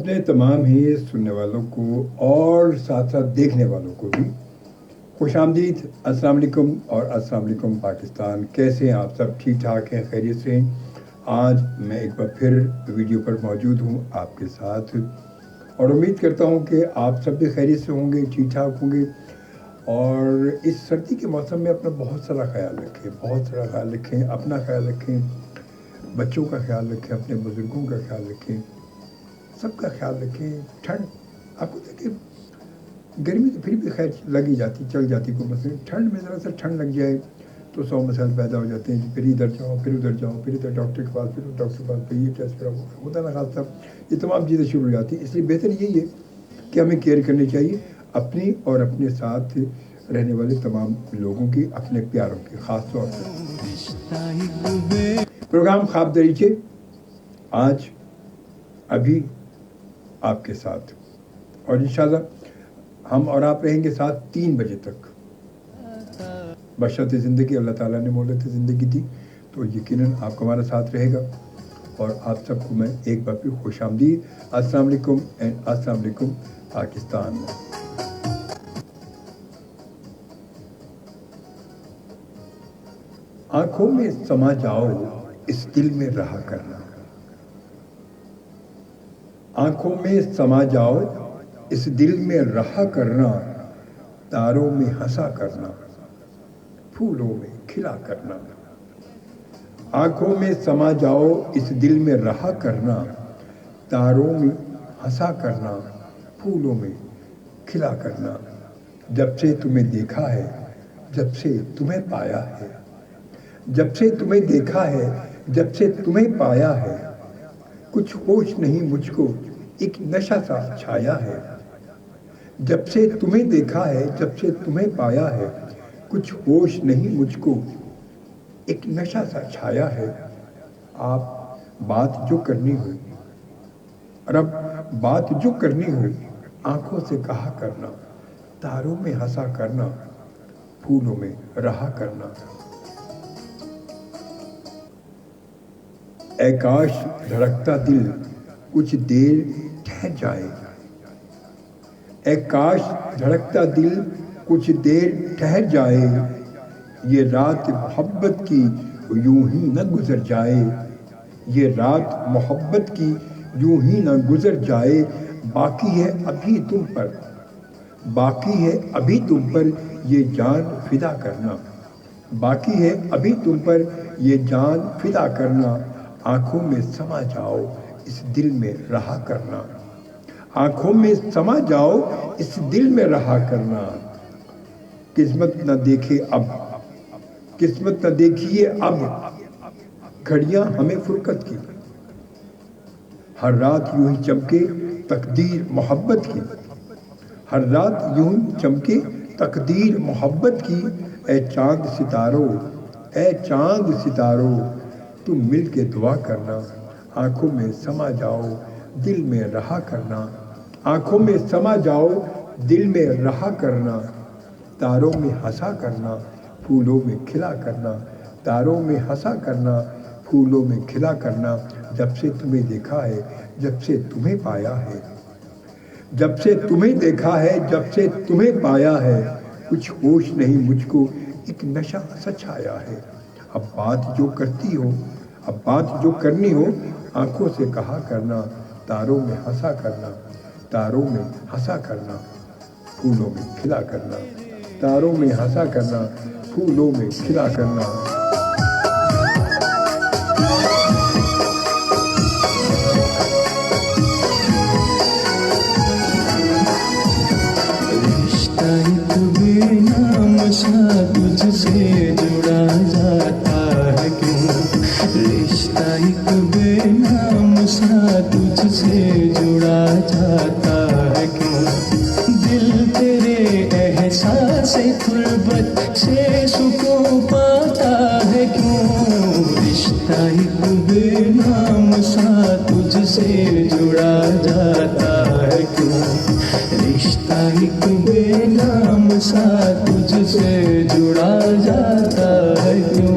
अपने तमाम ही सुनने वालों को और साथ साथ देखने वालों को भी खुश आमदीद। अस्सलाम वालेकुम और अस्सलाम वालेकुम पाकिस्तान। कैसे हैं आप सब? ठीक ठाक हैं, खैरियत से हैं? आज मैं एक बार फिर वीडियो पर मौजूद हूं आपके साथ और उम्मीद करता हूं कि आप सब भी खैरियत से होंगे, ठीक ठाक होंगे। और इस सर्दी के मौसम में अपना बहुत सारा ख्याल रखें, बहुत सारा ख्याल रखें, अपना ख्याल रखें, बच्चों का ख्याल रखें, अपने बुज़ुर्गों का ख्याल रखें, सबका ख्याल रखें। ठंड आपको देखिए, गर्मी तो फिर भी खैर लग ही जाती, चल जाती, कोई मसला नहीं। ठंड में ज़रा सा ठंड लग जाए तो 100 मसाइल पैदा हो जाते हैं। फिर इधर जाओ, फिर उधर जाओ, फिर इधर डॉक्टर के पास, फिर डॉक्टर के पास, फिर ये टेस्ट कराओ, होता ना खासा, ये तमाम चीज़ें शुरू हो जाती हैं। इसलिए बेहतर यही है कि हमें केयर करनी चाहिए अपनी और अपने साथ रहने वाले तमाम लोगों की, अपने प्यारों की ख़ास तौर पर। प्रोग्राम ख्वाब दरीचे आज अभी आपके साथ, और इंशाल्लाह हम और आप रहेंगे साथ 3 बजे तक। बशर्ते ज़िंदगी, अल्लाह ताला ने मोहलत ज़िंदगी दी तो यकीनन आपका हमारा साथ रहेगा। और आप सबको मैं एक बार फिर खुश आमदीद, अस्सलाम वालेकुम एंड अस्सलाम वालेकुम पाकिस्तान। आंखों में समा जाओ, इस दिल में रहा करना। आंखों में समा जाओ, इस दिल में रहा करना। तारों में हंसा करना, फूलों में खिला करना। आंखों में समा जाओ, इस दिल में रहा करना। तारों में हंसा करना, फूलों में खिला करना। जब से तुम्हें देखा है, जब से तुम्हें पाया है, जब से तुम्हें देखा है, जब से तुम्हें पाया है, कुछ होश नहीं मुझको, एक नशा सा छाया है। जब से तुम्हें देखा है, जब से तुम्हें पाया है, कुछ होश नहीं मुझको, एक नशा सा छाया है। आप बात जो करनी हो, और अब बात जो करनी हो, आंखों से कहा करना। तारों में हंसा करना, फूलों में रहा करना। ऐ काश धड़कता दिल कुछ देर ठहर जाए। ऐ काश धड़कता दिल कुछ देर ठहर जाए। ये रात मोहब्बत की यूं ही न गुजर जाए। ये रात मोहब्बत की यूं ही न गुजर जाए। बाकी है अभी तुम पर, बाकी है अभी तुम पर ये जान फिदा करना। बाकी है अभी तुम पर ये जान फिदा करना। आंखों में समा जाओ, इस दिल में रहा करना। आंखों में समा जाओ, इस दिल में रहा करना। किस्मत न देखे अब, किस्मत न देखिए अब, घड़ियां हमें फुरकत की। हर रात यूं ही चमके तकदीर मोहब्बत की। हर रात यूं ही चमके तकदीर मोहब्बत की। ऐ चांद सितारों, ऐ चांद सितारों, तुम मिल के दुआ करना। आंखों में समा जाओ, दिल में रहा करना। आंखों में समा जाओ, दिल में रहा करना। तारों में हंसा करना, फूलों में खिला करना। तारों में हंसा करना, फूलों में खिला करना। जब से तुम्हें देखा है, जब से तुम्हें पाया है, जब से तुम्हें देखा है, जब से तुम्हें पाया है, कुछ होश नहीं मुझको, एक नशा सा छाया है। अब बात जो करती हो, अब बात जो करनी हो, आंखों से कहा करना। तारों में हंसा करना, तारों में हंसा करना, फूलों में खिला करना। तारों में हंसा करना, फूलों में खिला करना। तुझसे जुड़ा जाता है क्यों? रिश्ता एक बेनाम सा तुझसे जुड़ा जाता है क्यों? दिल तेरे एहसास गुर्बत से सुकून पाता है क्यों? रिश्ता एक बेनाम सा तुझसे जुड़ा जाता है क्यों? रिश्ता एक बेनाम सा तुझसे जुड़ा जाता है क्यों?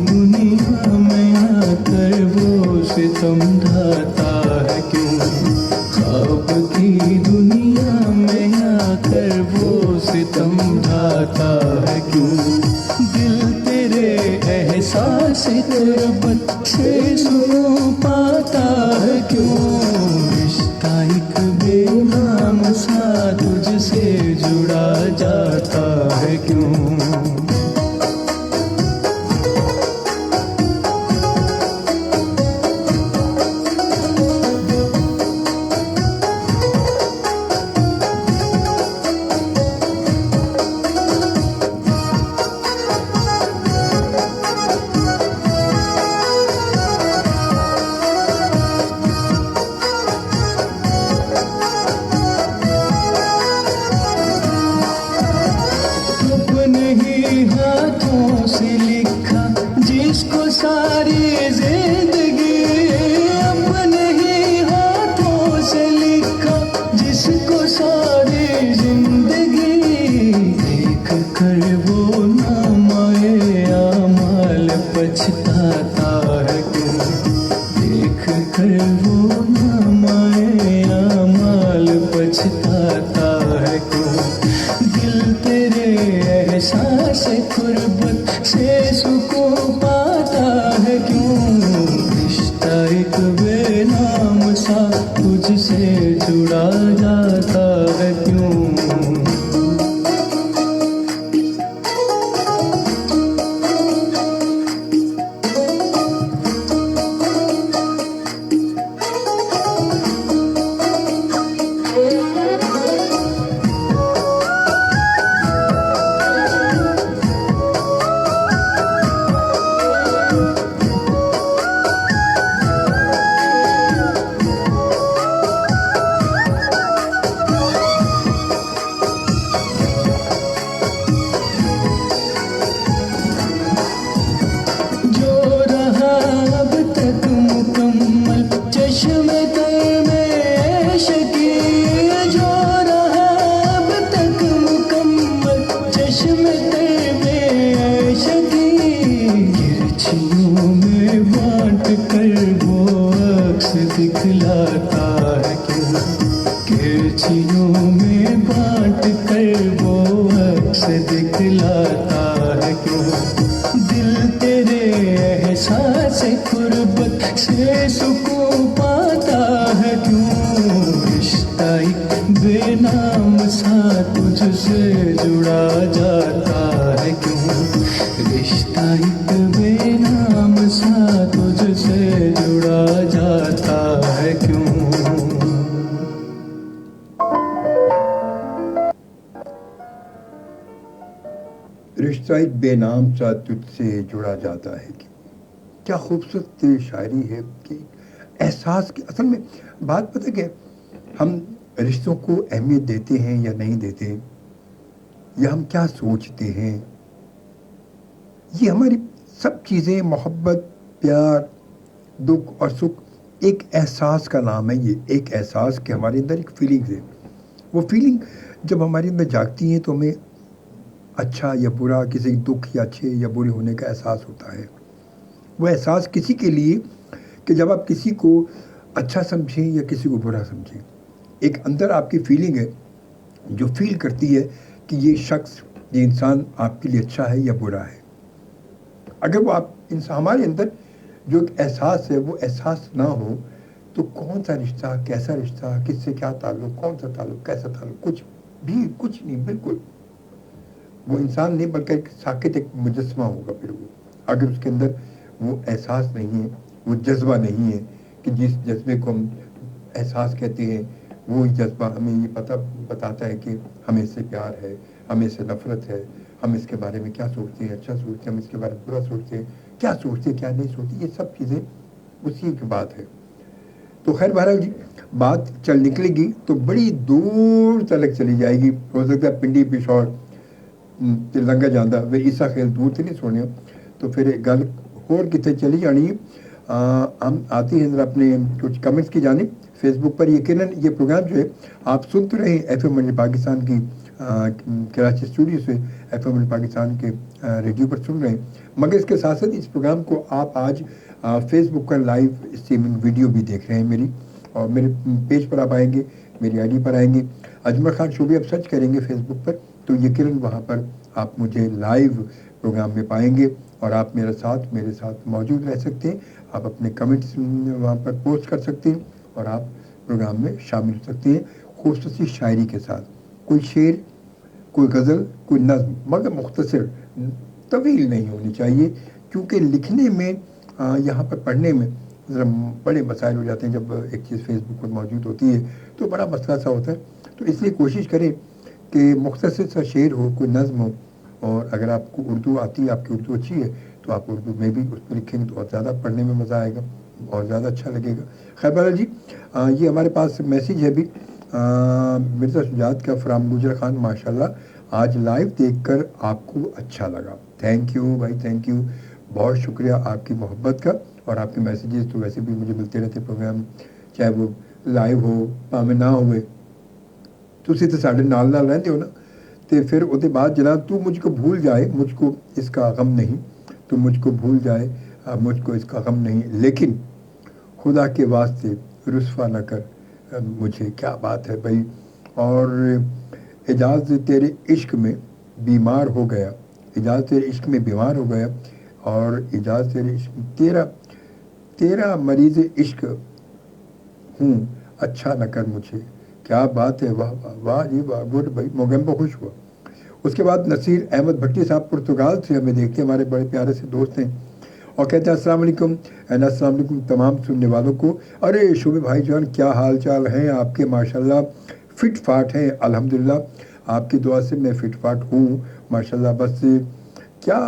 دنیا میں آ کر وہ ستم ڈھاتا ہے کیوں؟ خواب کی دنیا میں آ کر وہ ستم ڈھاتا ہے کیوں؟ دل تیرے احساس غربت سے سکون پاتا ہے کیوں؟ رشتہ ایک بے نام سا تجھ سے جڑا جاتا ہے کیوں؟ ہاتھوں سے لکھا جس کو ساری زندگی، اپنے ہی ہاتھوں سے لکھا جس کو ساری زندگی، دیکھ کر وہ نامۂ اعمال پچھتاتا ہے کیوں؟ دیکھ کر وہ نامۂ اعمال پچھتاتا ہے کیوں؟ دل تیرے احساس غربت سے سکون پاتا ہے کیوں؟ رشتہ ایک بے نام سا تجھ سے جڑا جاتا ہے کیوں؟ دکھلاتا ہے کیوں؟ کرچیوں میں بانٹ کر وہ عکس دکھلاتا ہے کیوں؟ دل تیرے احساس غربت سے سکون پاتا ہے کیوں؟ رشتہ ایک بے نام سا تجھ سے جڑا جاتا ہے کیوں؟ رشتہ ایک بے نام سا تجھ سے جڑا جاتا ہے کیوں؟ رشتہ ایک بے نام سا تجھ سے جڑا جاتا ہے کیا خوبصورت شاعری ہے کہ احساس کی اصل میں بات پتہ کہ ہم رشتوں کو اہمیت دیتے ہیں یا نہیں دیتے، یا ہم کیا سوچتے ہیں، یہ ہماری سب چیزیں محبت، پیار، دکھ اور سکھ ایک احساس کا نام ہے۔ یہ ایک احساس کہ ہمارے اندر ایک فیلنگ ہے، وہ فیلنگ جب ہمارے اندر جاگتی ہیں تو ہمیں اچھا یا برا، کسی دکھ یا اچھے یا برے ہونے کا احساس ہوتا ہے۔ وہ احساس کسی کے لیے کہ جب آپ کسی کو اچھا سمجھیں یا کسی کو برا سمجھیں، ایک اندر آپ کی فیلنگ ہے جو فیل کرتی ہے کہ یہ شخص، یہ انسان آپ کے لیے اچھا ہے یا برا ہے۔ اگر وہ ہمارے اندر جو ایک احساس ہے وہ احساس نہ ہو تو کون سا رشتہ، کیسا رشتہ، کس سے کیا تعلق، کون سا تعلق، کیسا تعلق، کچھ نہیں، بالکل وہ انسان نہیں بلکہ ایک ساکت ایک مجسمہ ہوگا۔ پھر وہ اگر اس کے اندر وہ احساس نہیں ہے، وہ جذبہ نہیں ہے کہ جس جذبے کو ہم احساس کہتے ہیں، وہ جذبہ ہمیں یہ بتاتا ہے کہ ہمیں اس سے پیار ہے، ہمیں اس سے نفرت ہے، ہم اس کے بارے میں کیا سوچتے ہیں، اچھا سوچتے ہیں، ہم اس کے بارے میں برا سوچتے ہیں، کیا سوچتے ہیں، کیا نہیں سوچتے، یہ سب چیزیں اسی کی بات ہے۔ تو خیر بہرحال جی، بات چل نکلے گی تو بڑی دور تلک چلی جائے گی، ہو سکتا ہے پنڈی پشور لنگا جاندہ وہ عیسیٰ خیل دور تھی نہیں سونے، تو پھر گل اور کتنے چلی جانی۔ ہم آتے ہیں ذرا اپنے کچھ کمنٹس کی جانب فیس بک پر۔ یقیناً یہ پروگرام جو ہے آپ سنتے رہیں ایف ایم منڈی پاکستان کی कराची स्टूडियो से FM पाकिस्तान के रेडियो पर सुन रहे हैं, मगर इसके साथ साथ इस प्रोग्राम को आप आज फेसबुक पर लाइव स्ट्रीमिंग वीडियो भी देख रहे हैं मेरी, और मेरे पेज पर आप आएंगे, मेरी आईडी पर आएंगे, अजमल खान शो भी आप सर्च करेंगे फेसबुक पर, तो यकीनन वहाँ पर आप मुझे लाइव प्रोग्राम में पाएंगे और आप मेरे साथ मौजूद रह सकते हैं। आप अपने कमेंट्स वहाँ पर पोस्ट कर सकते हैं और आप प्रोग्राम में शामिल हो सकते हैं खूबसूरत सी शायरी के साथ। कोई शेर, कोई गज़ल, कोई नज़्म, मगर मुख्तसर, तवील नहीं होनी चाहिए, क्योंकि लिखने में यहाँ पर पढ़ने में ज़रा बड़े मसाइल हो जाते हैं। जब एक चीज़ फेसबुक पर मौजूद होती है तो बड़ा मसला सा होता है, तो इसलिए कोशिश करें कि मुख्तसर सा शेर हो, कोई नज़्म हो, और अगर आपको उर्दू आती है, आपकी उर्दू अच्छी है, तो आप उर्दू में भी उस पर लिखेंगे तो और ज़्यादा पढ़ने में मज़ा आएगा और ज़्यादा अच्छा लगेगा। खैर बहरहाल जी, ये हमारे पास मैसेज है भी मिर्ज़ा शुजात का फ्राम गुजर खान, माशाल्लाह आज लाइव देखकर आपको अच्छा लगा। थैंक यू भाई, थैंक यू, बहुत शुक्रिया आपकी मोहब्बत का। और आपके मैसेजेस तो वैसे भी मुझे मिलते रहते प्रोग्राम, चाहे वो लाइव हो भावें ना होवे, तुसी तो साढ़े नाल रहते हो ना, तो फिर उसके बाद जनाब तू मुझको भूल जाए मुझको इसका गम नहीं, तू मुझको भूल जाए मुझको इसका गम नहीं, लेकिन खुदा के वास्ते रुस्वा न कर मुझे। क्या बात है भाई। और एजाज तेरे इश्क में बीमार हो गया, एजाज तेरे इश्क में बीमार हो गया, और एजाज तेरे इश्क तेरा मरीज़ इश्क हूँ, अच्छा न कर मुझे। क्या बात है, वाह वाह वाह जी वाह, गुड भाई, मोगेम्बो खुश हुआ। उसके बाद नसीर अहमद भट्टी साहब पुर्तगाल से हमें देखते हैं, हमारे बड़े प्यारे से दोस्त हैं, और कहते हैं अस्सलाम वालेकुम एंड अस्सलाम वालेकुम तमाम सुनने वालों को। अरे शोभे भाई जान, क्या हाल चाल हैं आपके? माशाल्लाह फिट फाट हैं, अल्हम्दुलिल्लाह आपकी दुआ से मैं फिट फाट हूँ माशाल्लाह। बस क्या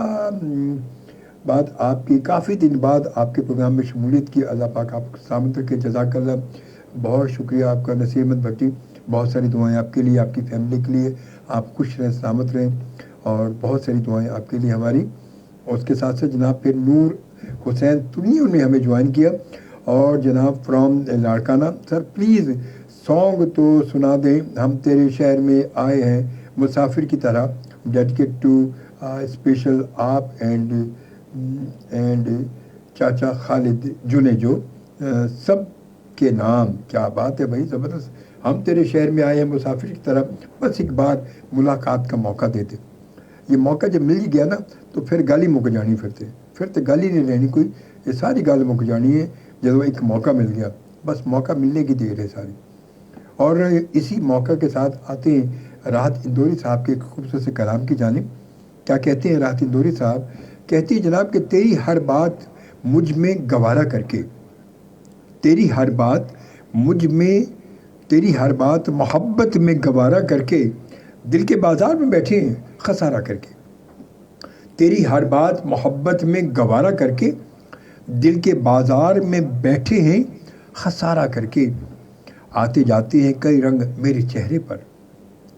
बात, आपकी काफ़ी दिन बाद आपके प्रोग्राम में शमूलियत की, अल्लाह पाक आपको सलामत रखे, जज़ाकल्लाह, बहुत शुक्रिया आपका नसीर अहमद भट्टी। बहुत सारी दुआएं आपके लिए, आपकी फैमिली के लिए, आप खुश रहें, सलामत रहें, और बहुत सारी दुआएं आपके लिए हमारी। और उसके साथ साथ जनाब फिर नूर हुसैन तुनियों ने हमें ज्वाइन किया, और जनाब from Larkana, sir please song तो सुना दें, हम तेरे शहर में आए हैं मुसाफिर की तरह, डेडिकेट टू स्पेशल आप एंड चाचा खालिद जुनेजो सब के नाम। क्या बात है भाई, ज़बरदस्त। हम तेरे शहर में आए हैं मुसाफिर की तरह, बस एक बार मुलाकात का मौका दे दे। ये मौका जब मिल गया ना तो फिर गल ही मुक जानी, फिर तो गल ही नहीं रहनी कोई, ये सारी गल मुक जानी है जब एक मौका मिल गया, बस मौका मिलने की देर है सारी। और इसी मौका के साथ आते हैं राहत इंदौरी साहब के एक खूबसूरत से कलाम की जानिब। क्या कहते हैं राहत इंदौरी साहब? कहती है जनाब कि तेरी हर बात मुझ में गवारा करके, तेरी हर बात मुझ में, तेरी हर बात मोहब्बत में गवारा करके, दिल के बाजार में बैठे हैं खसारा करके। तेरी हर बात मोहब्बत में गवारा करके, दिल के बाजार में बैठे हैं खसारा करके। आते जाते हैं कई रंग मेरे चेहरे पर,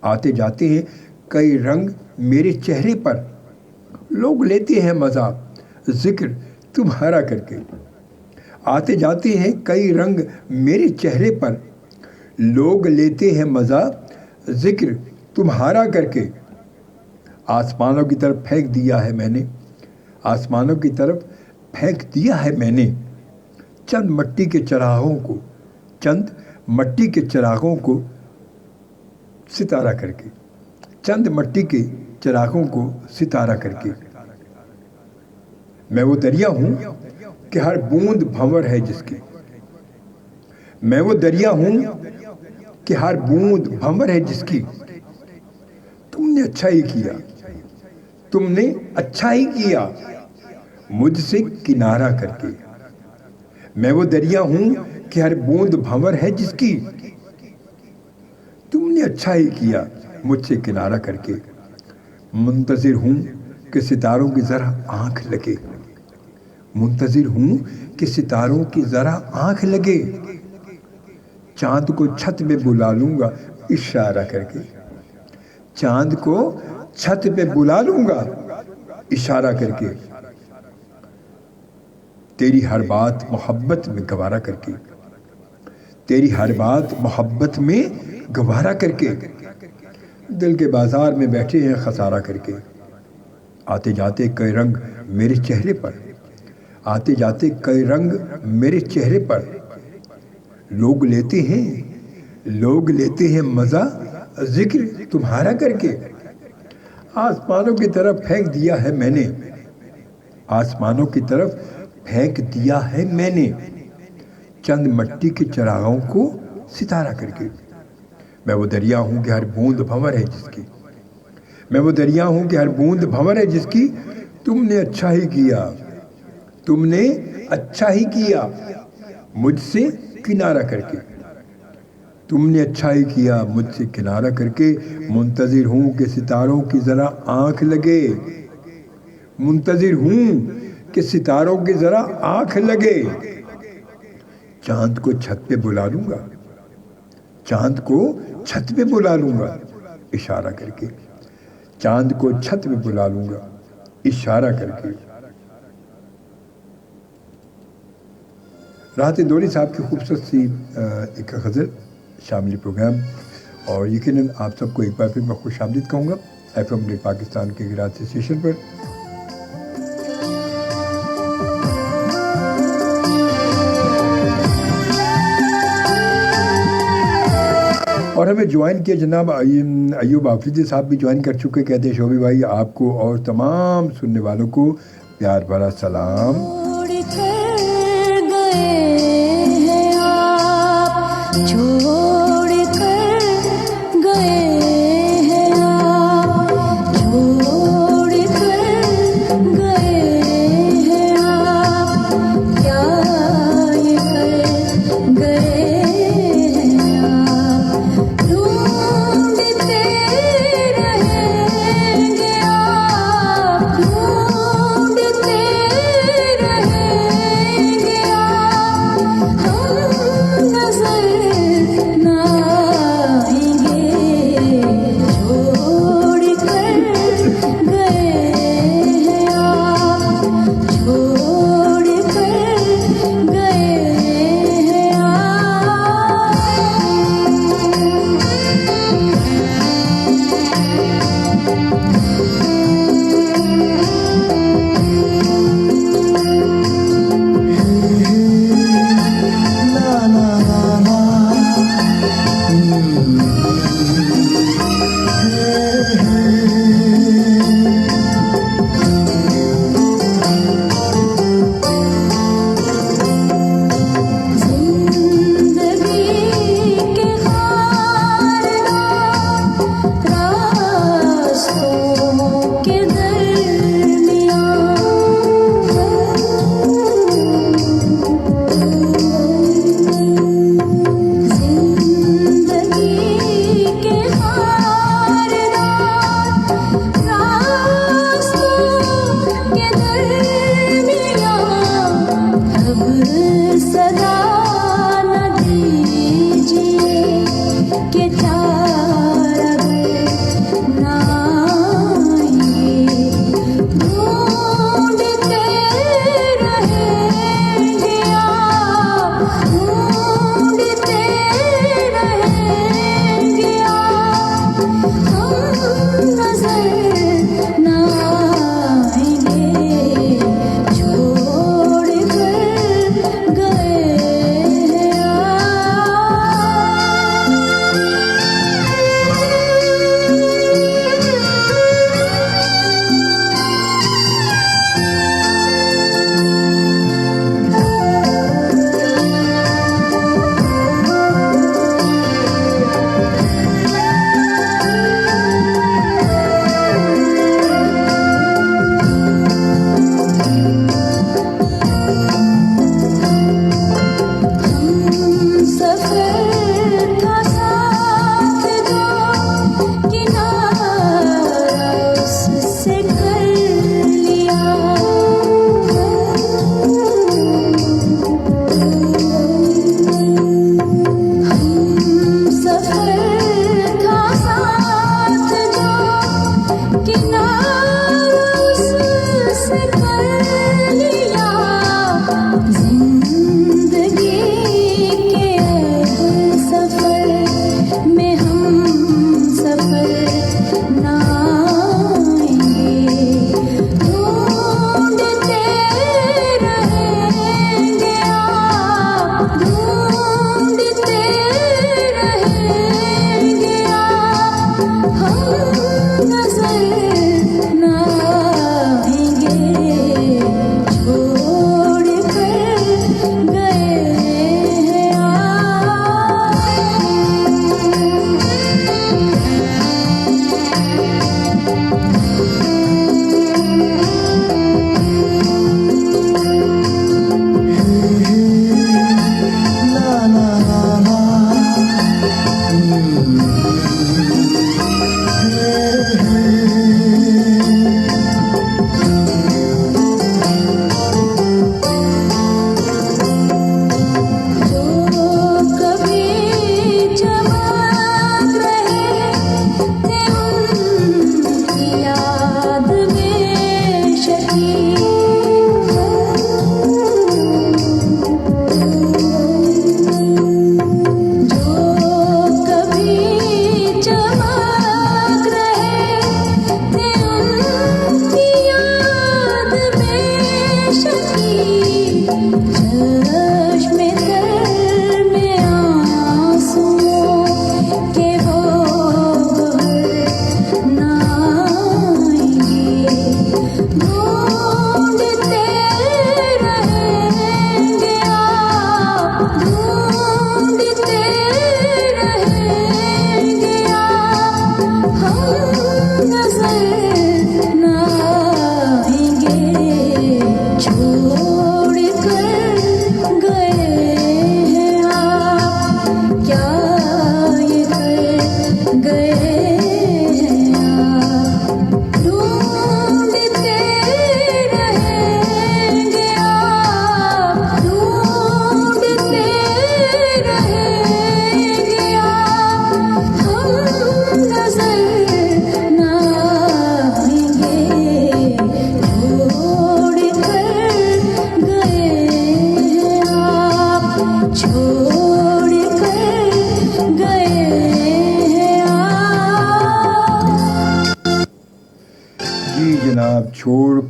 आते जाते हैं कई रंग मेरे चेहरे पर, लोग लेते हैं मज़ा जिक्र तुम्हारा करके। आते जाते हैं कई रंग मेरे चेहरे पर, लोग लेते हैं मज़ा जिक्र तुम्हारा करके। आसमानों की तरफ फेंक दिया है मैंने, आसमानों की तरफ फेंक दिया है मैंने, चंद मट्टी के चिरागों को, चंद मट्टी के चिरागों को सितारा करके, चंद मट्टी के चिरागों को सितारा करके। मैं वो दरिया हूँ कि हर बूंद भंवर है जिसकी, मैं वो दरिया हूँ कि हर बूंद भंवर है जिसकी। तुमने अच्छा ही किया, तुमने अच्छा ही किया मुझसे किनारा करके। मैं वो दरिया हूँ कि हर बूंद भंवर है जिसकी, तुमने अच्छा ही किया मुझसे किनारा करके। मुंतज़िर हूँ कि सितारों की ज़रा आँख लगे, मुंतज़िर हूँ कि सितारों की ज़रा आँख लगे। चाँद को छत पे बुला लूँगा इशारा करके, चाँद को छत पे बुला लूँगा इशारा करके। तेरी हर बात मोहब्बत में गवारा करके, तेरी हर बात मोहब्बत में गवारा करके। دل کے بازار میں بیٹھے ہیں خسارہ کر کے، آتے جاتے کئی رنگ میرے چہرے پر، آتے جاتے کئی رنگ میرے چہرے پر، لوگ لیتے ہیں مزہ ذکر تمہارا کر کے، آسمانوں کی طرف پھینک دیا ہے میں نے، آسمانوں کی طرف پھینک دیا ہے میں نے چند مٹی کے چراغوں کو ستارہ کر کے۔ میں وہ دریا ہوں کہ ہر بوند بھنور ہے جس کی، میں وہ دریا ہوں کہ ہر بوند بھنور ہے جس کی، تم نے اچھا ہی کیا، تم نے اچھا ہی کیا مجھ سے کنارہ کر کے، تم نے اچھا ہی کیا مجھ سے کنارہ کر کے، منتظر ہوں کہ ستاروں کی ذرا آنکھ لگے، منتظر ہوں کہ ستاروں کی ذرا آنکھ لگے، چاند کو چھت پہ بلا لوں گا، چاند کو چھت پہ بلا لوں گا اشارہ کر کے، چاند کو چھت پہ بلا لوں گا اشارہ کر کے۔ راحت اندوری صاحب کی خوبصورت سی ایک غزل شامل پروگرام، اور یقیناً آپ سب کو ایک بار پھر میں خوش آمدید کہوں گا FM ریڈیو پاکستان کے کراچی اسٹیشن پر۔ اور ہمیں جوائن کیا جناب ایوب حافظی صاحب بھی جوائن کر چکے، کہتے ہیں شعبی بھائی آپ کو اور تمام سننے والوں کو پیار بھرا سلام۔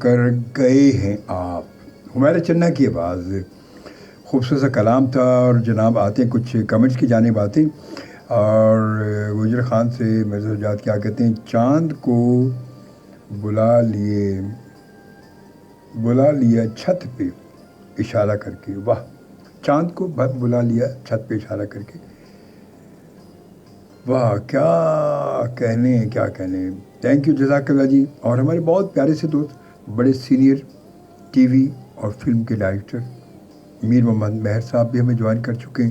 کر گئے ہیں آپ. حمیرہ چنّا کی آواز. خوبصورت سا کلام تھا. اور جناب آتے ہیں کچھ کمنٹس کی جانب آتے ہیں. اور گجر خان سے مرزا سجاد کیا کہتے ہیں, چاند کو بلا لیا چھت پہ اشارہ کر کے. واہ, چاند کو بلا لیا چھت پہ اشارہ کر کے. واہ, کیا کہنے. تھینک یو, جزاک اللہ جی. اور ہمارے بہت پیارے سے دوست, بڑے سینئر ٹی وی اور فلم کے ڈائریکٹر میر محمد مہر صاحب بھی ہمیں جوائن کر چکے ہیں.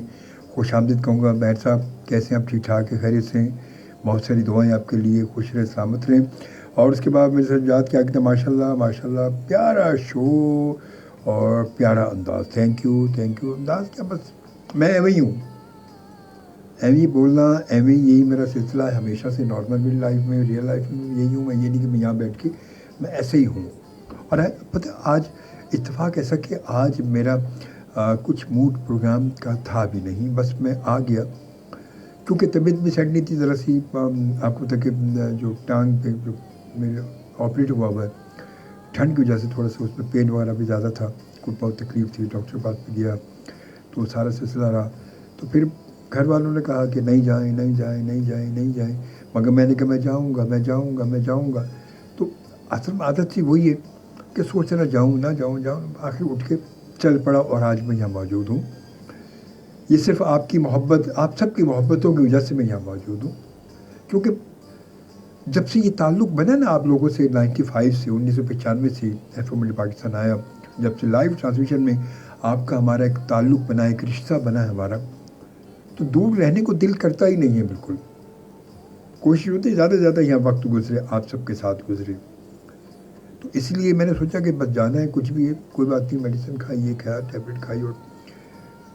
خوش آمدید کہوں گا. مہر صاحب کیسے ہیں آپ؟ ٹھیک ٹھاک ہے, خیریت سے ہیں؟ بہت ساری دعائیں آپ کے لیے, خوش رہیں, سلامت رہیں. اور اس کے بعد میرے سجاد کیا کہتے ہیں, ماشاء اللہ پیارا شو اور پیارا انداز. Thank you. انداز کیا, بس میں ایویں ہی ہوں, ایویں ہی بولنا, ایویں یہی میرا سلسلہ ہے ہمیشہ سے. نارمل میری لائف میں, ریئل لائف میں یہی ہوں میں. یہ نہیں کہ میں یہاں بیٹھ کے, میں ایسے ہی ہوں. اور پتہ آج اتفاق ایسا کہ آج میرا کچھ موڈ پروگرام کا تھا بھی نہیں, بس میں آ گیا کیونکہ طبیعت بھی سیٹ نہیں تھی ذرا سی. آپ کو تک جو ٹانگ پہ جو میرے آپریٹ ہوا ہے, ٹھنڈ کی وجہ سے تھوڑا سا اس میں پین وغیرہ بھی زیادہ تھا, کوئی بہت تکلیف تھی. ڈاکٹر کے پاس بھی گیا تو سارا سلسلہ رہا. تو پھر گھر والوں نے کہا کہ نہیں جائیں. مگر میں نے کہا میں جاؤں گا. تو اصل میں عادت سی وہی ہے کہ سوچنا نہ جاؤں. آخر اٹھ کے چل پڑا اور آج میں یہاں موجود ہوں. یہ صرف آپ کی محبت, آپ سب کی محبتوں کی وجہ سے میں یہاں موجود ہوں. کیونکہ جب سے یہ تعلق بنا نا آپ لوگوں سے 95 سے 1995 سے ایف ایم پاکستان آیا, جب سے لائیو ٹرانسمیشن میں آپ کا ہمارا ایک تعلق بنا, ایک رشتہ بنا ہے ہمارا, تو دور رہنے کو دل کرتا ہی نہیں ہے بالکل. کوشش ہوتی ہے زیادہ سے زیادہ یہاں وقت گزرے, آپ سب کے ساتھ گزرے. تو اس لیے میں نے سوچا کہ بس جانا ہے, کچھ بھی ہے کوئی بات نہیں, میڈیسن کھائیے, ٹیبلٹ کھائی, اور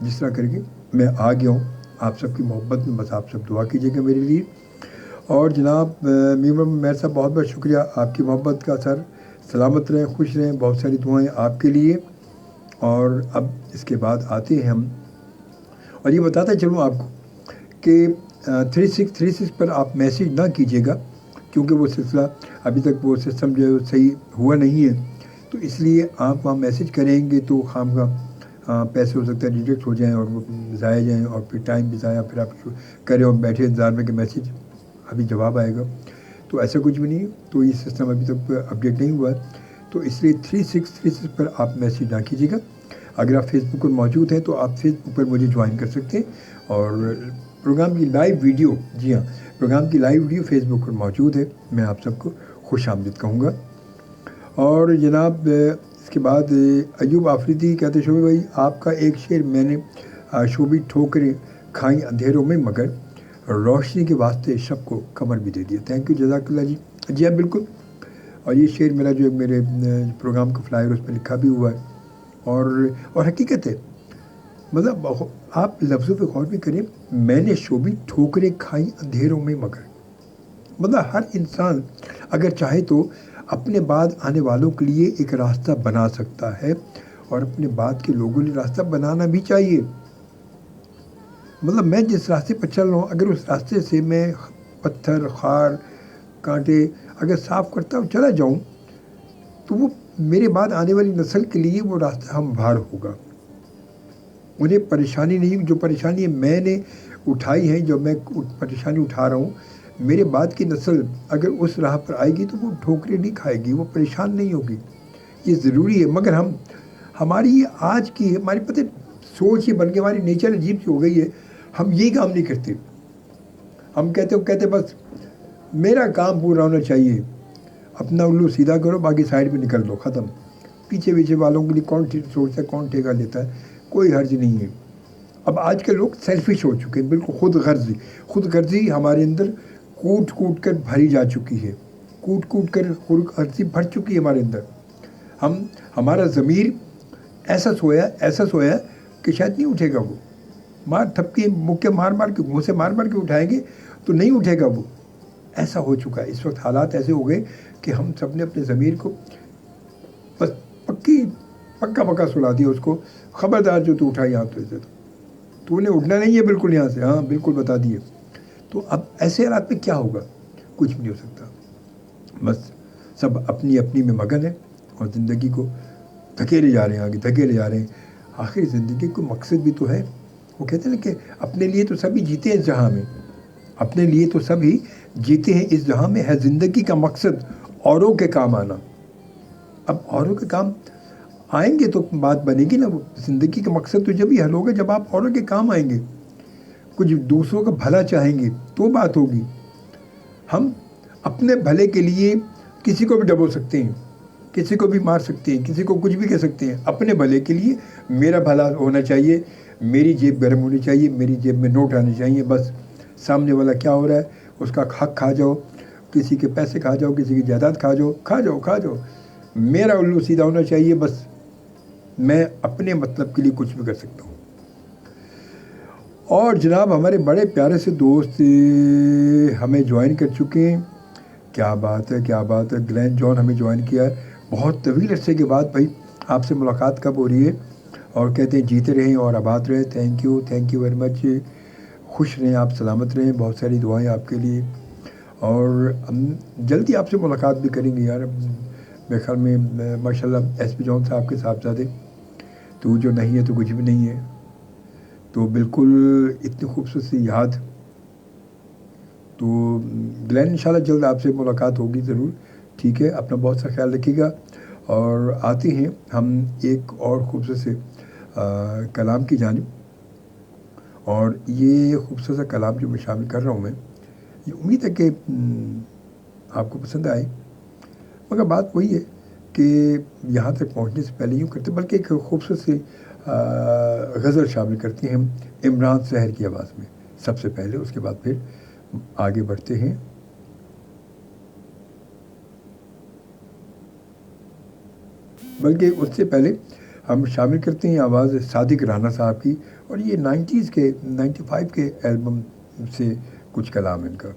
جس طرح کر کے میں آ گیا ہوں آپ سب کی محبت میں. بس آپ سب دعا کیجیے گا میرے لیے. اور جناب میر صاحب بہت بہت شکریہ, آپ کی محبت کا اثر. سلامت رہیں, خوش رہیں, بہت ساری دعائیں آپ کے لیے. اور اب اس کے بعد آتے ہیں ہم, اور یہ بتاتا چلوں آپ کو کہ 3636 پر آپ میسیج نہ کیجیے گا, کیونکہ وہ سلسلہ ابھی تک وہ سسٹم جو ہے صحیح ہوا نہیں ہے. تو اس لیے آپ وہاں میسیج کریں گے تو خواہ پیسے ہو سکتا ہے ڈیڈکٹ ہو جائیں اور وہ ضائع جائیں, اور پھر ٹائم بھی ضائع, پھر آپ کریں اور بیٹھے انتظار میں کہ میسیج ابھی جواب آئے گا. تو ایسا کچھ بھی نہیں. تو یہ سسٹم ابھی تک اپڈیٹ نہیں ہوا ہے, تو اس لیے 3636 پر آپ میسیج نہ کیجیے گا. اگر آپ فیس بک پر موجود ہیں تو آپ فیس بک پر مجھے جوائن کر سکتے ہیں. اور پروگرام کی لائیو ویڈیو, جی ہاں, پروگرام کی لائیو ویڈیو فیس بک پر موجود ہے. میں آپ سب کو خوش آمدید کہوں گا. اور جناب اس کے بعد ایوب آفریدی کہتے ہیں, شعبے بھائی آپ کا ایک شعر میں نے شعبی ٹھوکریں کھائیں اندھیروں میں, مگر روشنی کے واسطے شب کو کمر بھی دے دیا. تھینک یو, جزاک اللہ جی. جی ہاں بالکل. اور یہ شعر میرا جو میرے پروگرام کا فلائر اس پہ لکھا بھی ہوا ہے. اور حقیقت ہے, مطلب آپ لفظوں پہ غور بھی کریں. میں نے شعبی ٹھوکریں کھائیں اندھیروں میں, مگر مطلب ہر انسان اگر چاہے تو اپنے بعد آنے والوں کے لیے ایک راستہ بنا سکتا ہے, اور اپنے بعد کے لوگوں کے لیے راستہ بنانا بھی چاہیے. مطلب میں جس راستے پر چل رہا ہوں, اگر اس راستے سے میں پتھر, خار, کانٹے اگر صاف کرتا ہوں چلا جاؤں, تو وہ میرے بعد آنے والی نسل کے لیے وہ راستہ ہموار ہوگا. انہیں پریشانی نہیں, جو پریشانی میں نے اٹھائی ہے, جو میں پریشانی اٹھا رہا ہوں, میرے بعد کی نسل اگر اس راہ پر آئے گی تو وہ ٹھوکریں نہیں کھائے گی, وہ پریشان نہیں ہوگی. یہ ضروری ہے. مگر ہماری آج کی ہماری پتہ سوچ یہ بن کے, ہماری نیچر عجیب سی ہو گئی ہے. ہم یہی کام نہیں کرتے. ہم کہتے بس میرا کام پورا ہونا چاہیے, اپنا الو سیدھا کرو, باقی سائڈ پہ نکل دو, ختم. پیچھے والوں کے لیے کون سوچتا ہے, کون ٹھیکہ لیتا ہے, کوئی حرج نہیں ہے. اب آج کے لوگ سیلفش ہو چکے ہیں, بالکل خود غرضی ہمارے اندر کوٹ کر بھری جا چکی ہے. کوٹ کر خود غرضی بھر چکی ہے ہمارے اندر. ہمارا ضمیر ایسا سویا کہ شاید نہیں اٹھے گا. وہ تھپکی مکے مار کے منہ سے مار کے اٹھائیں گے تو نہیں اٹھے گا. وہ ایسا ہو چکا ہے. اس وقت حالات ایسے ہو گئے کہ ہم سب نے اپنے ضمیر کو بس پکا سلا دیا. اس کو خبردار جو تو اٹھا یہاں تو نے اٹھنا نہیں ہے بالکل یہاں سے, ہاں بالکل بتا دیے. تو اب ایسے حالات میں کیا ہوگا؟ کچھ بھی نہیں ہو سکتا. بس سب اپنی میں مگن ہے, اور زندگی کو دھکیلے جا رہے ہیں آگے، دھکیلے جا رہے ہیں. آخر زندگی کو مقصد بھی تو ہے. وہ کہتے ہیں نا کہ اپنے لیے تو سبھی جیتے ہیں اس جہاں میں، اپنے لیے تو سبھی جیتے ہیں اس جہاں میں. ہے زندگی کا مقصد اوروں کے کام آنا. اب اوروں کے کام آئیں گے تو بات بنے گی نا. وہ زندگی کا مقصد تو جب ہی حل ہوگا جب آپ اوروں کے کام آئیں گے، کچھ دوسروں کا بھلا چاہیں گے تو بات ہوگی. ہم اپنے بھلے کے لیے کسی کو بھی ڈبو سکتے ہیں، کسی کو بھی مار سکتے ہیں، کسی کو کچھ بھی کہہ سکتے ہیں. اپنے بھلے کے لیے میرا بھلا ہونا چاہیے، میری جیب گرم ہونی چاہیے، میری جیب میں نوٹ آنے چاہیے. بس سامنے والا کیا ہو رہا ہے اس کا حق کھا جاؤ، کسی کے پیسے کھا جاؤ، کسی کی جائیداد کھا جاؤ، کھا جاؤ کھا جاؤ. میرا الو سیدھا ہونا چاہیے. بس میں اپنے مطلب کے لیے کچھ بھی کر سکتا ہوں. اور جناب ہمارے بڑے پیارے سے دوست ہمیں جوائن کر چکے ہیں. کیا بات ہے، کیا بات ہے. گلین جان ہمیں جوائن کیا ہے بہت طویل عرصے کے بعد. بھائی آپ سے ملاقات کب ہو رہی ہے؟ اور کہتے ہیں جیتے رہیں اور آباد رہیں. تھینک یو ویری مچ. خوش رہیں آپ، سلامت رہیں. بہت ساری دعائیں آپ کے لیے. اور ہم جلدی آپ سے ملاقات بھی کریں گے یار. میرے خیال میں ماشاء اللہ ایس پی جان صاحب کے صاحبزادے، تو جو نہیں ہے تو کچھ بھی نہیں ہے. تو بالکل اتنی خوبصورت سی یاد. تو گلین انشاءاللہ جلد آپ سے ملاقات ہوگی ضرور. ٹھیک ہے، اپنا بہت سا خیال رکھیے گا. اور آتے ہیں ہم ایک اور خوبصورت سے کلام کی جانب. اور یہ خوبصورت سا کلام جو میں شامل کر رہا ہوں، میں یہ امید ہے کہ آپ کو پسند آئے. مگر بات وہی ہے کہ یہاں تک پہنچنے سے پہلے یوں کرتے، بلکہ ایک خوبصورت سی غزل شامل کرتے ہیں ہم عمران سحر کی آواز میں سب سے پہلے. اس کے بعد پھر آگے بڑھتے ہیں. بلکہ اس سے پہلے ہم شامل کرتے ہیں آواز صادق رانا صاحب کی. اور یہ 95 کے البم سے کچھ کلام ان کا.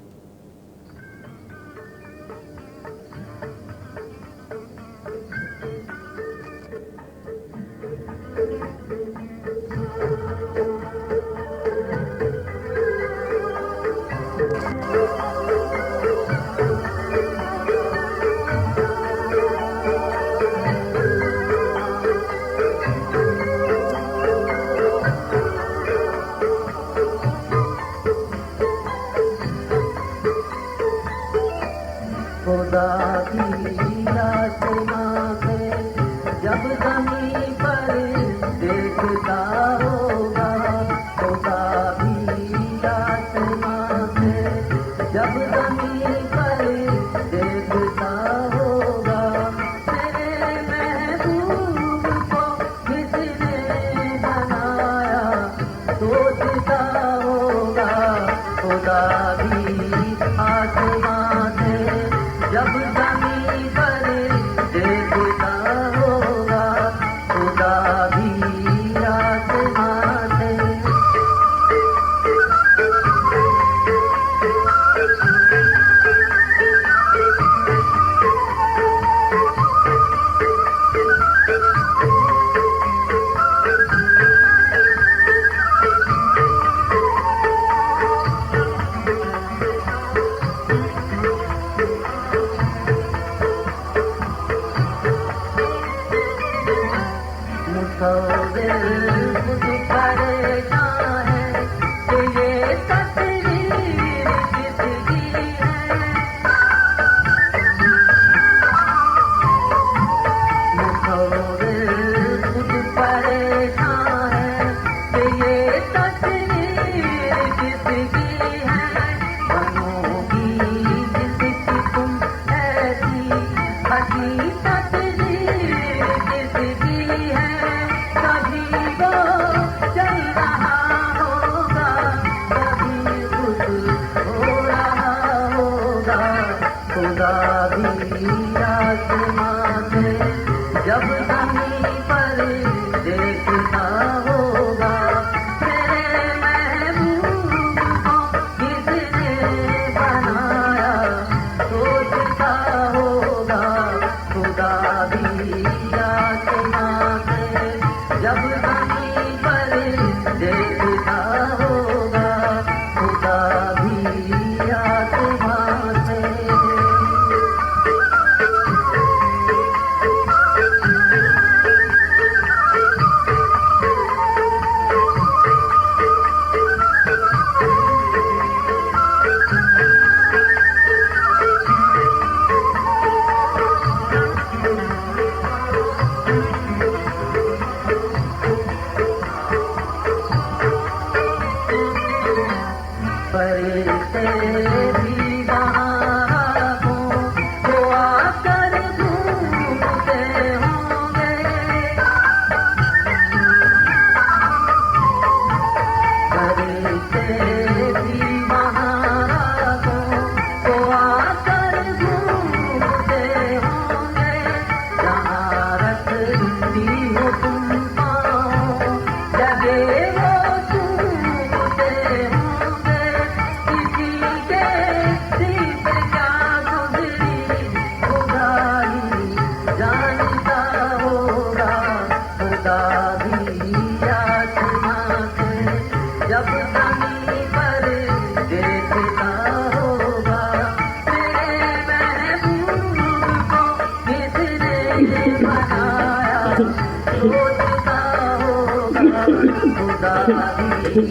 خدا بھی آسماں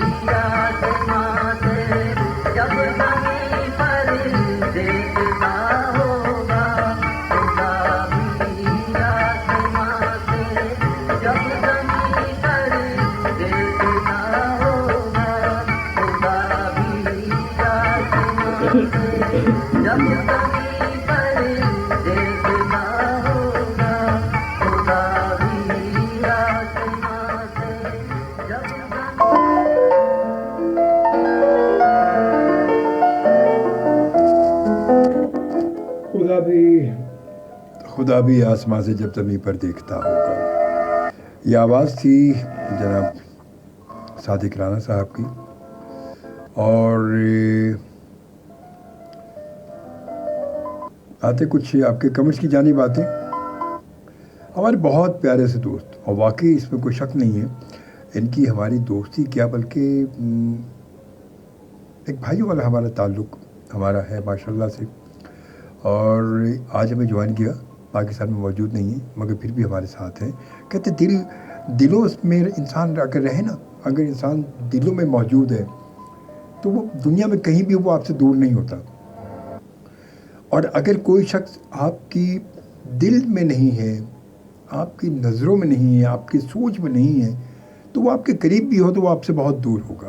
سے جب زمین پر دیکھتا ہوگا، خدا بھی آسماں سے جب زمین پر دیکھتا ہوگا، خدا بھی آسماں سے جب زمین پر دیکھتا ہوگا، خدا بھی آسماں سے جب خدا بھی آسمان سے جب زمین پر دیکھتا ہوگا. یہ آواز تھی جناب صادق رانا صاحب کی. اور آتے کچھ آپ کے کمنٹس کی جانب آتے. ہمارے بہت پیارے سے دوست، اور واقعی اس میں کوئی شک نہیں ہے ان کی ہماری دوستی کیا بلکہ ایک بھائیوں والا ہمارا تعلق ہمارا ہے ماشاءاللہ سے. اور آج ہمیں جوائن کیا، پاکستان میں موجود نہیں ہے مگر پھر بھی ہمارے ساتھ ہیں. کہتے دلوں میں انسان اگر رہے نا، اگر انسان دلوں میں موجود ہے تو وہ دنیا میں کہیں بھی وہ آپ سے دور نہیں ہوتا. اور اگر کوئی شخص آپ کی دل میں نہیں ہے، آپ کی نظروں میں نہیں ہے، آپ کی سوچ میں نہیں ہے، تو وہ آپ کے قریب بھی ہو تو وہ آپ سے بہت دور ہوگا.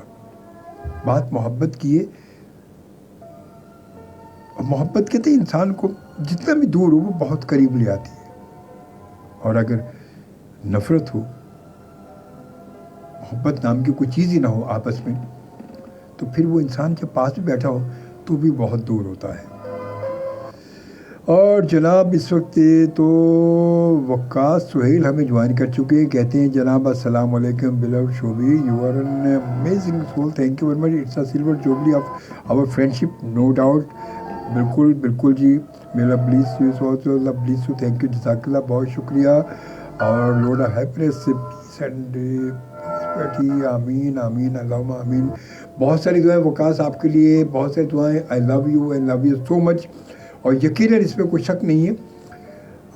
بات محبت کی ہے، اور محبت کہتے ہیں انسان کو جتنا بھی دور ہو وہ بہت قریب لے آتی ہے. اور اگر نفرت ہو، محبت نام کی کوئی چیز ہی نہ ہو آپس میں، تو پھر وہ انسان کے پاس بھی بیٹھا ہو تو بھی بہت دور ہوتا ہے. اور جناب اس وقت تو وقاص سہیل ہمیں جوائن کر چکے ہیں. کہتے ہیں جناب السلام علیکم بلو Shobi, you are an amazing soul, thank you very much, it's a silver jubilee of our friendship no doubt. بالکل جی، میرا بلیس یو اللہ بلیس یو، تھینک یو، جزاک اللہ، بہت شکریہ. اور لوڈ ہیپینس پیس اینڈ آمین آمین اللہم آمین. بہت ساری دعائیں وقاص آپ کے لیے، بہت ساری دعائیں. آئی لو یو سو مچ. اور یقیناً اس میں کوئی شک نہیں ہے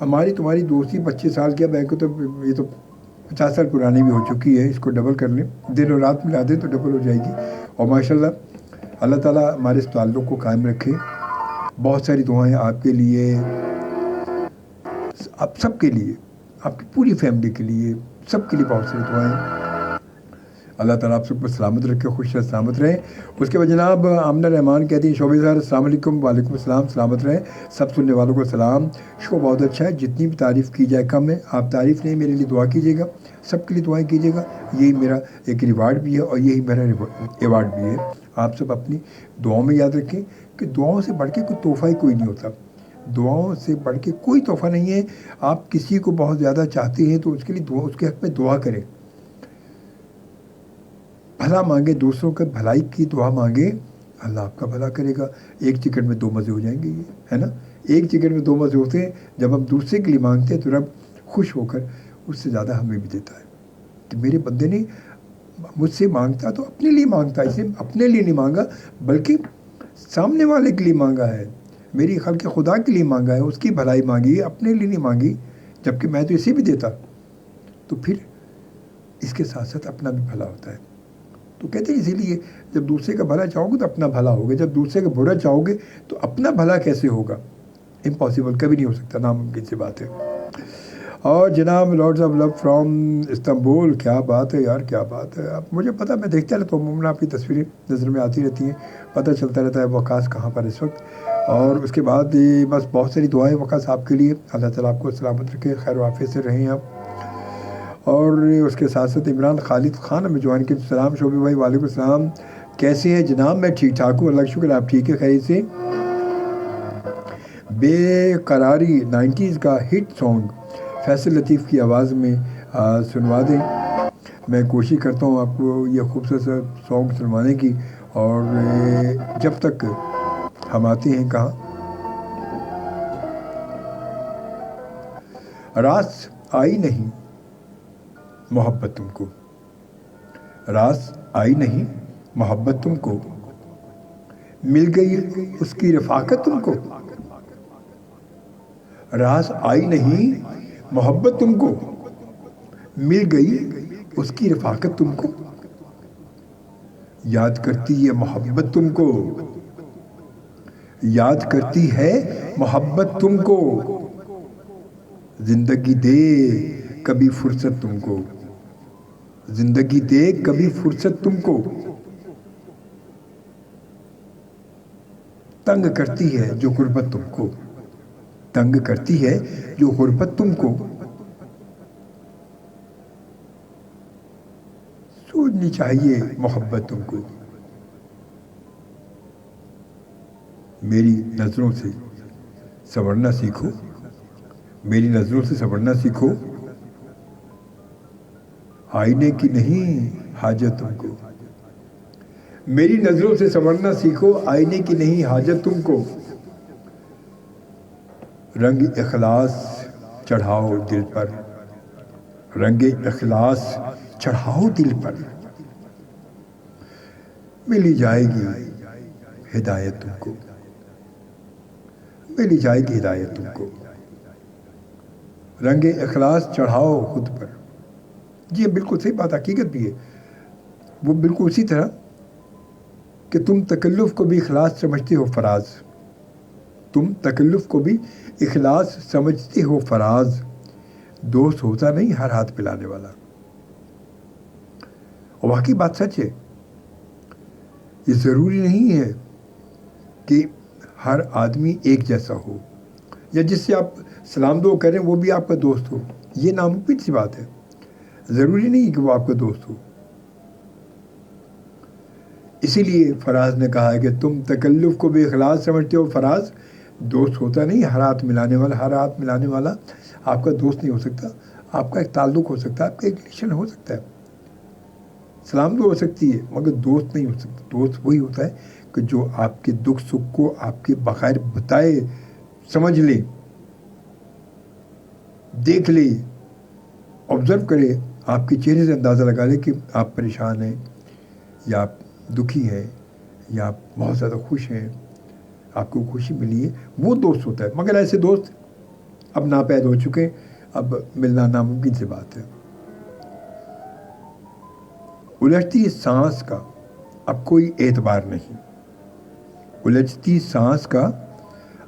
ہماری تمہاری دوستی 25 سال کیا، میں کو تو یہ تو 50 سال پرانی بھی ہو چکی ہے. اس کو ڈبل کر لیں، دن اور رات ملا دیں تو ڈبل ہو جائے گی. اور ماشاءاللہ اللہ تعالیٰ ہمارے اس تعلق کو قائم رکھے. بہت ساری دعائیں آپ کے لیے، آپ سب کے لیے، آپ کی پوری فیملی کے لیے، سب کے لیے بہت ساری دعائیں. اللہ تعالیٰ آپ سب کو سلامت رکھے، خوش رہے، سلامت رہیں. اس کے بعد جناب آمنہ رحمان کہتی ہیں شعبے صاحب السلام علیکم. وعلیکم السلام، سلامت رہیں. سب سننے والوں کو سلام. شو بہت اچھا ہے، جتنی بھی تعریف کی جائے کم ہے. آپ تعریف نہیں، میرے لیے دعا کیجیے گا، سب کے لیے دعائیں کیجیے گا. یہی میرا ایک ریوارڈ بھی ہے اور یہی میرا ایوارڈ بھی ہے. آپ سب اپنی دعاؤں میں یاد رکھیں کہ دعاؤں سے بڑھ کے کوئی تحفہ ہی کوئی نہیں ہوتا. دعاؤں سے بڑھ کے کوئی تحفہ نہیں ہے. آپ کسی کو بہت زیادہ چاہتے ہیں تو اس کے لیے دعا، اس کے حق میں دعا کریں. بھلا مانگے، دوسروں کے بھلائی کی دعا مانگے، اللہ آپ کا بھلا کرے گا. ایک چکن میں 2 مزے ہو جائیں گے، یہ ہے نا. ایک چکن میں 2 مزے ہوتے ہیں. جب ہم دوسرے کے لیے مانگتے ہیں تو رب خوش ہو کر اس سے زیادہ ہمیں بھی دیتا ہے کہ میرے بندے نے مجھ سے مانگتا تو اپنے لیے مانگتا ہے. اسے اپنے لیے نہیں مانگا بلکہ سامنے والے کے لیے مانگا ہے، میری خلق خدا کے لیے مانگا ہے، اس کی بھلائی مانگی ہے، اپنے لیے نہیں مانگی. جبکہ میں تو اسے بھی دیتا. تو پھر اس کے ساتھ ساتھ اپنا بھی بھلا ہوتا ہے. تو کہتے ہیں اسی لیے جب دوسرے کا بھلا چاہو گے تو اپنا بھلا ہوگا، جب دوسرے کا برا چاہو گے تو اپنا بھلا کیسے ہوگا؟ امپاسبل، کبھی نہیں ہو سکتا، ناممکن سی بات ہے. اور جناب lords of love from Istanbul, کیا بات ہے یار، کیا بات ہے. اب مجھے پتہ، میں دیکھتا رہتا ہوں عموماً آپ کی تصویریں نظر میں آتی رہتی ہیں، پتہ چلتا رہتا ہے وقاص کہاں پر اس وقت. اور اس کے بعد بس بہت ساری دعائیں وقاص آپ کے لیے. اللہ تعالیٰ آپ کو سلامت رکھے، خیر و عافیت سے رہیں آپ. اور اس کے ساتھ ساتھ عمران خالد خان ہمیں جوائن کے سلام شعبی بھائی، وعلیکم السلام. کیسے ہیں جناب؟ میں ٹھیک ٹھاک ہوں، اللہ کا شکر. آپ ٹھیک ہے، خیریت سے؟ بے قراری 90s کا ہٹ سانگ فیصل لطیف کی آواز میں سنوا دیں. میں کوشش کرتا ہوں آپ کو یہ خوبصورت سانگ سنوانے کی. اور جب تک ہم آتے ہیں کہاں، راس آئی نہیں محبت تم کو، راس آئی نہیں محبت تم کو، مل گئی اس کی رفاقت تم کو. راس آئی نہیں محبت تم کو، مل گئی اس کی رفاقت تم کو یاد کرتی ہے، محبت تم کو یاد کرتی ہے، محبت تم کو زندگی دے کبھی فرصت تم کو، زندگی دے کبھی فرصت تم کو، تنگ کرتی ہے جو غربت تم کو، تنگ کرتی ہے جو غربت تم کو، سوچنی چاہیے محبت تم کو۔ میری نظروں سے سنورنا سیکھو، میری نظروں سے سنورنا سیکھو، آئینے کی نہیں حاجت تم کو، میری نظروں سے سنورنا سیکھو، آئینے کی نہیں حاجت تم کو، رنگ اخلاص چڑھاؤ دل پر، رنگ اخلاص چڑھاؤ دل پر، ملی جائے گی ہدایت تم کو، ملی جائے گی ہدایت تم کو، رنگ اخلاص چڑھاؤ خود پر۔ یہ بالکل صحیح بات، حقیقت بھی ہے، وہ بالکل اسی طرح کہ تم تکلف کو بھی اخلاص سمجھتے ہو فراز، تم تکلف کو بھی اخلاص سمجھتے ہو فراز، دوست ہوتا نہیں ہر ہاتھ پلانے والا۔ اور واقعی بات سچ ہے، یہ ضروری نہیں ہے کہ ہر آدمی ایک جیسا ہو، یا جس سے آپ سلام دعا کریں وہ بھی آپ کا دوست ہو، یہ ناممکن سی بات ہے، ضروری نہیں کہ وہ آپ کا دوست ہو۔ اسی لیے فراز نے کہا ہے کہ تم تکلف کو بھی اخلاص سمجھتے ہو فراز، دوست ہوتا نہیں ہر ہاتھ ملانے والا، ہر ہاتھ ملانے والا آپ کا دوست نہیں ہو سکتا، آپ کا ایک تعلق ہو سکتا ہے، آپ کا ایک ریلیشن ہو سکتا ہے، سلام دعا ہو سکتی ہے، مگر دوست نہیں ہو سکتا۔ دوست وہی ہوتا ہے کہ جو آپ کے دکھ سکھ کو آپ کے بغیر بتائے سمجھ لے، دیکھ لے، آبزرو کرے، آپ کے چہرے سے اندازہ لگا لے کہ آپ پریشان ہیں یا آپ دکھی ہیں یا آپ بہت زیادہ خوش ہیں، آپ کو خوشی ملی ہے، وہ دوست ہوتا ہے۔ مگر ایسے دوست اب ناپید ہو چکے، اب ملنا ناممکن سی بات ہے۔ الجھتی سانس کا اب کوئی اعتبار نہیں، الجھتی سانس کا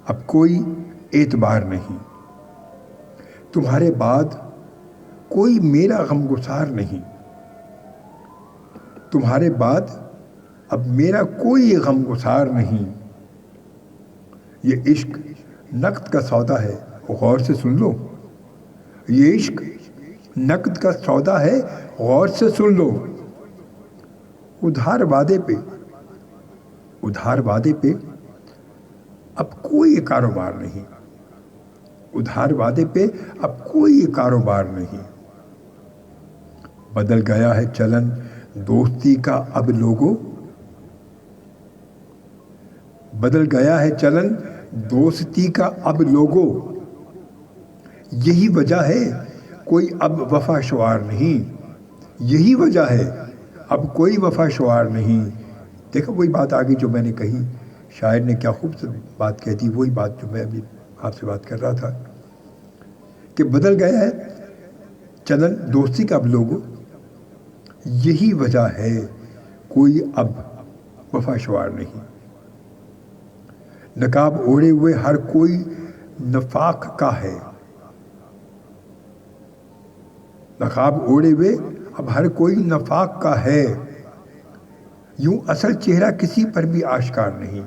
اب کوئی اعتبار نہیں، تمہارے بعد کوئی میرا غمگسار نہیں، تمہارے بعد اب میرا کوئی غمگسار نہیں، یہ عشق نقد کا سودا ہے، غور سے سن لو، یہ عشق نقد کا سودا ہے، غور سے سن لو، ادھار وعدے پہ، ادھار وعدے پہ اب کوئی کاروبار نہیں، ادھار وعدے پہ اب کوئی کاروبار نہیں، بدل گیا ہے چلن دوستی کا اب لوگوں، بدل گیا ہے چلن دوستی کا اب لوگوں، یہی وجہ ہے کوئی اب وفا شعار نہیں، یہی وجہ ہے اب کوئی وفا شعار نہیں۔ دیکھو وہی بات آگئی جو میں نے کہی، شاعر نے کیا خوبصورت بات کہہ دی، وہی بات جو میں ابھی آپ سے بات کر رہا تھا کہ بدل گیا ہے چلن دوستی کا اب لوگوں، یہی وجہ ہے کوئی اب وفا شعار نہیں، نقاب اوڑھے ہوئے ہر کوئی نفاق کا ہے، نقاب اوڑھے ہوئے اب ہر کوئی نفاق کا ہے، یوں اصل چہرہ کسی پر بھی آشکار نہیں،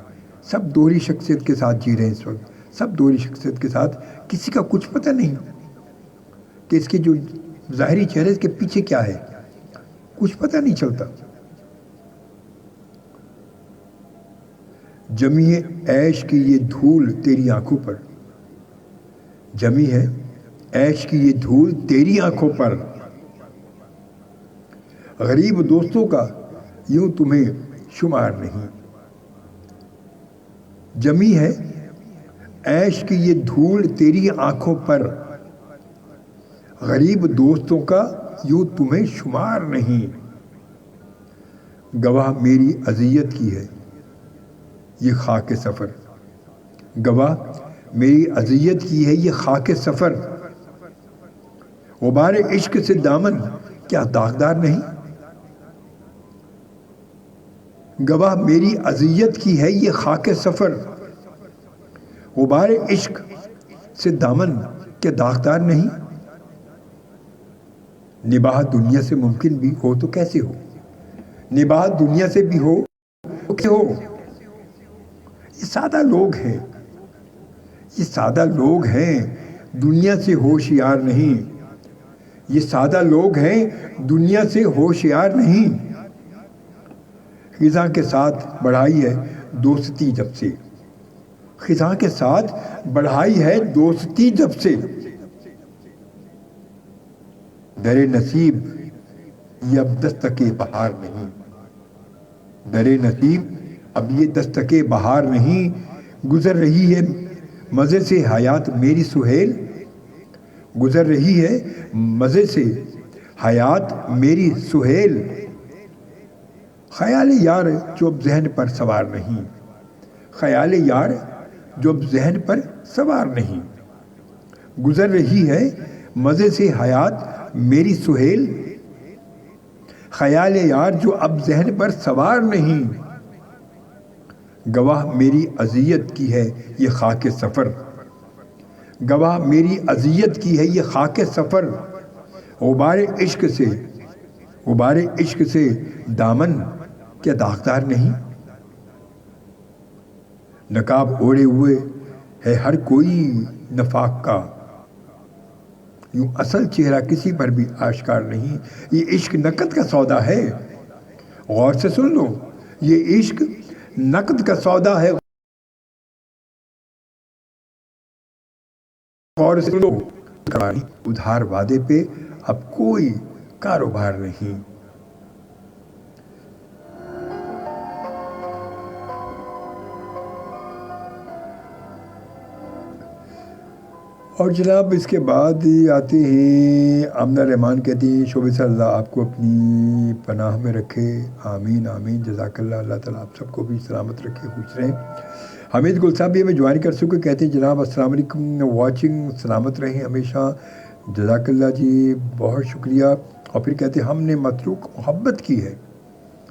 سب دوہری شخصیت کے ساتھ جی رہے ہیں اس وقت، سب دوہری شخصیت کے ساتھ، کسی کا کچھ پتہ نہیں کہ اس کے جو ظاہری چہرے اس کے پیچھے کیا ہے، کچھ پتہ نہیں چلتا۔ جمی ہے عیش کی یہ دھول تیری آنکھوں پر، جمی ہے عیش کی یہ دھول تیری آنکھوں پر، غریب دوستوں کا یوں تمہیں شمار نہیں، جمی ہے عیش کی یہ دھول تیری آنکھوں پر، غریب دوستوں کا یوں تمہیں شمار نہیں، گواہ میری اذیت کی ہے یہ خاک سفر، گواہ میری اذیت کی ہے یہ خاک سفر، غبار عشق سے دامن کیا داغدار نہیں؟ گواہ میری اذیت کی ہے یہ خاک سفر، غبار عشق سے دامن کیا داغدار نہیں؟ نباہ دنیا سے ممکن بھی ہو تو کیسے ہو، نباہ دنیا سے بھی ہو تو کیسے ہو؟ یہ سادہ لوگ ہیں، یہ سادہ لوگ ہیں، دنیا سے ہوشیار نہیں، یہ سادہ لوگ ہیں، دنیا سے ہوشیار نہیں۔ خزاں کے ساتھ بڑھائی ہے دوستی جب سے، خزاں کے ساتھ بڑھائی ہے دوستی جب سے، در نصیب یہ اب دستک بہار نہیں، در نصیب اب یہ دستک بہار نہیں۔ گزر رہی ہے مزے سے حیات میری سہیل، گزر رہی ہے مزے سے حیات میری سہیل، خیال یار جو اب ذہن پر سوار نہیں، خیال یار جو اب ذہن پر سوار نہیں۔ گزر رہی ہے مزے سے حیات میری سہیل، خیال یار جو اب ذہن پر سوار نہیں۔ گواہ میری اذیت کی ہے یہ خاک سفر، گواہ میری اذیت کی ہے یہ خاک سفر، غبار عشق سے، غبار عشق سے دامن کیا داغدار نہیں؟ نقاب اوڑے ہوئے ہے ہر کوئی نفاق کا، یوں اصل چہرہ کسی پر بھی آشکار نہیں۔ یہ عشق نقد کا سودا ہے، غور سے سن لو، یہ عشق نقد کا سودا ہے، غور سے سن لو، ادھار وعدے پہ اب کوئی کاروبار نہیں۔ اور جناب اس کے بعد آتے ہیں آمنہ رحمان، کہتی ہیں شعبے سے اللہ آپ کو اپنی پناہ میں رکھے، آمین آمین، جزاک اللہ، اللہ تعالیٰ آپ سب کو بھی سلامت رکھے، خوش رہیں۔ حمید گل صاحب بھی ہمیں جوائن کر سکے، کہتے ہیں جناب السلام علیکم، واچنگ، سلامت رہیں ہمیشہ، جزاک اللہ جی، بہت شکریہ۔ اور پھر کہتے ہیں ہم نے متروک محبت کی ہے،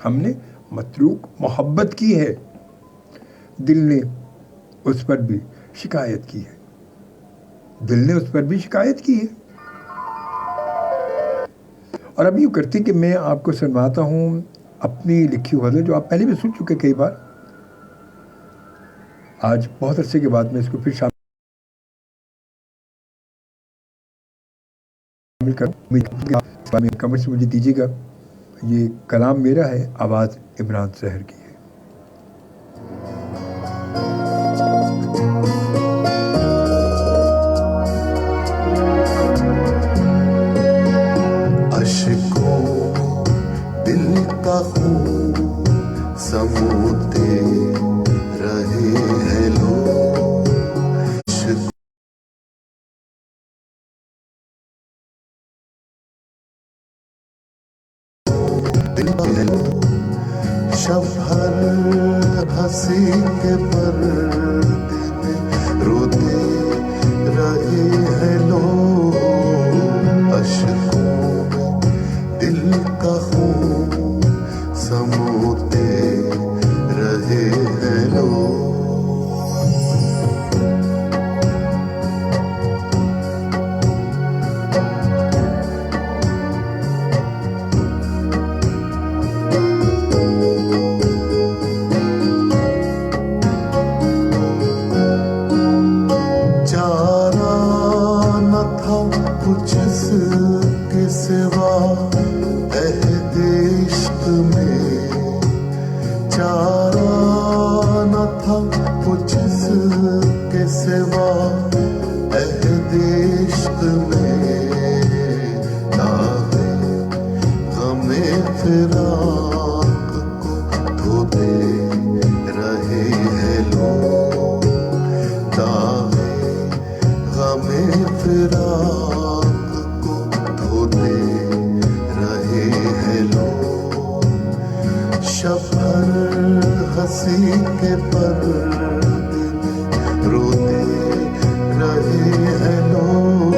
ہم نے متروک محبت کی ہے، دل نے اس پر بھی شکایت کی ہے، دل نے اس پر بھی شکایت کی ہے۔ اور اب یوں کرتے کہ میں آپ کو سنواتا ہوں اپنی لکھی غزل، جو آپ پہلے بھی سن چکے کئی بار، آج بہت عرصے کے بعد میں اس کو پھر شامل کروں، کمنٹس مجھے دیجیے گا۔ یہ کلام میرا ہے، آواز عمران سحر کی ہے۔ سموتے رہے ہیں لوگ، شب ہر ہنسی کے پردے میں روتے رہے ہیں لوگ، اشکوں میں دل کا خون سموتے رہے ہیں لوگ۔ چارہ نہ تھا کچھ اس کے سوا عہد عشق میں، چارہ نہ تھا کچھ اس کے سوا عہد عشق میں، داغ غم فراق کو دھوتے رہے ہیں لوگ، داغ غم فراق کو دھوتے رہے ہیں لوگ، شب ہر ہنسی کے پردے میں روتے رہے ہیں لوگ،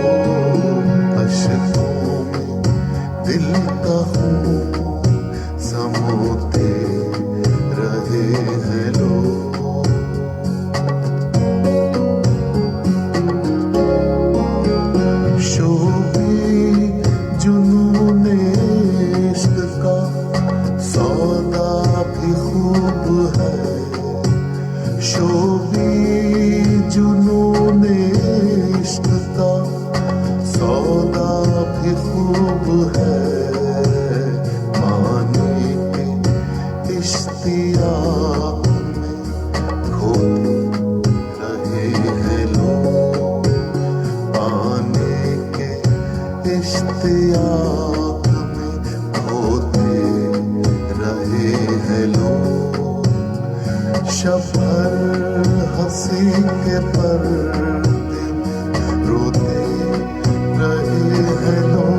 اشکوں میں دل शब भर हंसी के पर्दे में रोते रहे हैं लोग।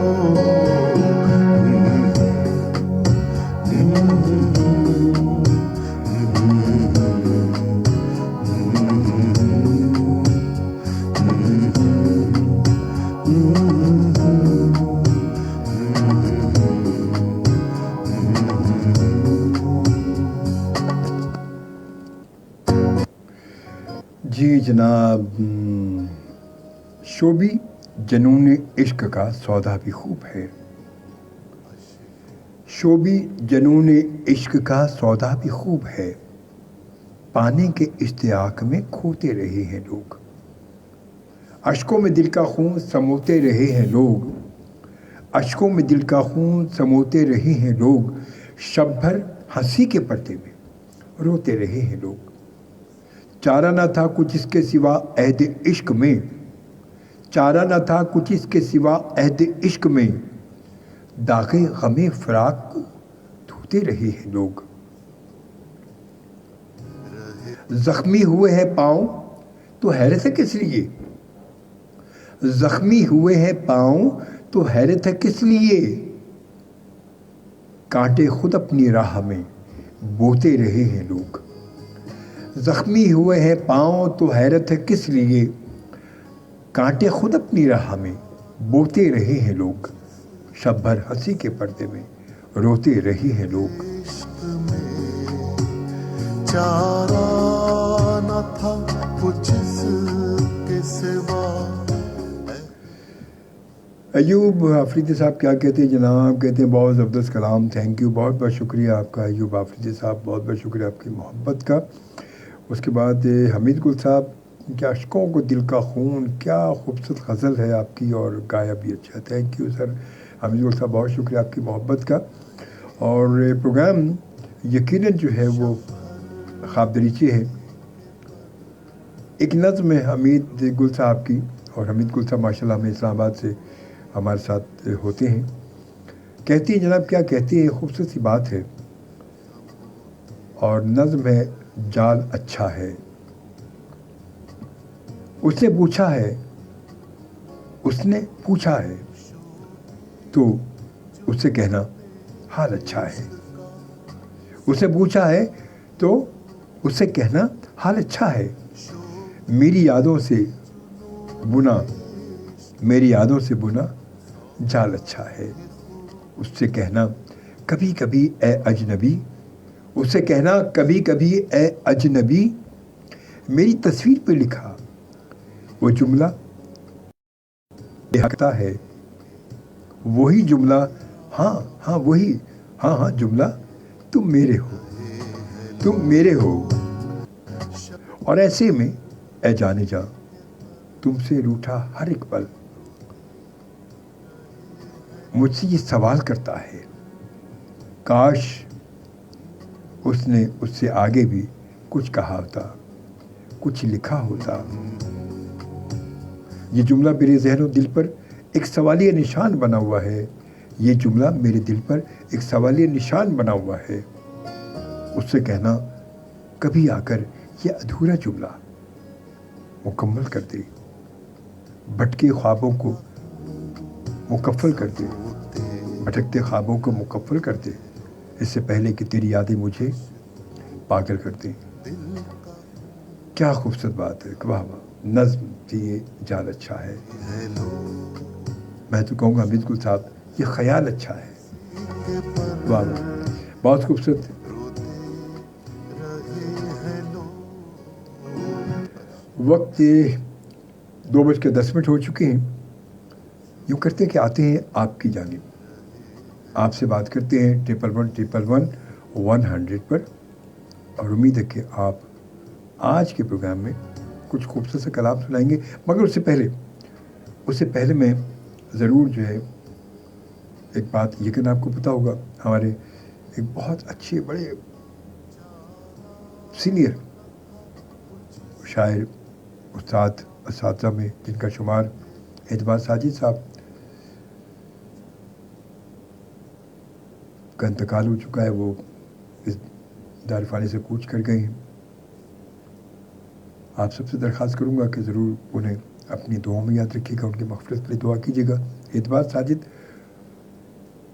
जी जनाब, शोभी जनून इश्क का सौदा भी खूब है। शोभी जनून इश्क का सौदा भी खूब है, पाने के इश्तियाक में खोते रहे हैं लोग। अश्कों में दिल का खून समोते रहे हैं लोग, अश्कों में दिल का खून समोते रहे हैं लोग। शब भर हंसी के पर्दे में रोते रहे हैं लोग। चारा न था कुछ इसके सिवा अहद इश्क में, चारा न था कुछ इसके सिवा अहद इश्क में। दागे गमे फराक को धोते रहे हैं लोग। जख्मी हुए हैं पाँव तो हैरत है किस लिए, जख्मी हुए हैं पाँव तो हैरत है किस लिए। कांटे खुद अपनी राह में बोते रहे हैं लोग। जख्मी हुए हैं पाँव तो हैरत है किस लिए, कांटे खुद अपनी राह में बोते रहे हैं लोग। शब भर हंसी के पर्दे में रोते रहे हैं लोग। इश्क में चारा न था कुछ इसके सिवा। अयूब आफरीदी साहब क्या कहते हैं जनाब, कहते हैं बहुत ज़बरदस्त कलाम, थैंक यू, बहुत बहुत शुक्रिया आपका अयूब आफरीदी साहब, बहुत बहुत शुक्रिया आपकी मोहब्बत का। उसके बाद हमीद गुल साहब, क्या अश्कों को दिल का खून, क्या खूबसूरत गज़ल है आपकी और गाया भी अच्छा, थैंक यू सर हमीद गुल साहब, बहुत शुक्रिया आपकी मोहब्बत का। और प्रोग्राम यकीनन जो है वो ख्वाब दरीचे है। एक नज़्म है हमीद गुल साहब की, और हमीद गुल साहब माशाल्लाह हमें इस्लामाबाद से हमारे साथ होते हैं। कहती है जनाब, क्या कहती है, खूबसूरत सी बात है। और नज़्म है जाल अच्छा है। उसने पूछा है, उसने पूछा है तो उससे कहना हाल अच्छा है। उसने पूछा है तो उससे कहना हाल अच्छा है। मेरी यादों से बुना, मेरी यादों से बुना जाल अच्छा है। उससे कहना कभी कभी ए अजनबी, उससे कहना कभी कभी ए अजनबी, मेरी तस्वीर पे लिखा वो जुमला बेहकता है। वही जुमला, हाँ हाँ वही, हाँ हाँ जुमला, तुम मेरे हो, तुम मेरे हो। और ऐसे में ए जाने जा, तुमसे रूठा हर एक पल मुझसे ये सवाल करता है, काश उसने उससे आगे भी कुछ कहा होता, कुछ लिखा होता। ये जुमला मेरे ज़हन और दिल पर एक सवालिया निशान बना हुआ है। ये जुमला मेरे दिल पर एक सवालिया निशान बना हुआ है। उससे कहना कभी आकर ये अधूरा जुमला मुकम्मल कर दे, भटके ख्वाबों को मुकफ़्फ़ल कर दे, भटकते ख्वाबों को मुकफ़्फ़ल कर दे, इससे पहले कि तेरी यादें मुझे पागल कर दें। क्या खूबसूरत बात है, वाह वाह, नज़्म थी ये, जाल अच्छा है। मैं तो कहूँगा हमीद गुल साहब, ये ख्याल अच्छा है, वाह वाह, बहुत खूबसूरत। वक्त 2:10 हो चुके हैं। यूँ करते हैं कि आते हैं आपकी जानिब, आपसे बात करते हैं 11111100 पर। और उम्मीद है कि आप आज के प्रोग्राम में कुछ खूबसूरत से कलाम सुनाएंगे। मगर उससे पहले मैं ज़रूर जो है एक बात, यकीन आपको पता होगा, हमारे एक बहुत अच्छे बड़े सीनियर शायर उस्ताद असातिज़ा में जिनका शुमार एतबार साजिद साहब का इंतकाल हो चुका है। वो इस दारफ़ानी से कूच कर गए हैं। आप सबसे दरख्वास्त करूँगा कि ज़रूर उन्हें अपनी दुआओं में याद रखिएगा, उनकी मग़फ़िरत के लिए दुआ कीजिएगा। एतबार साजिद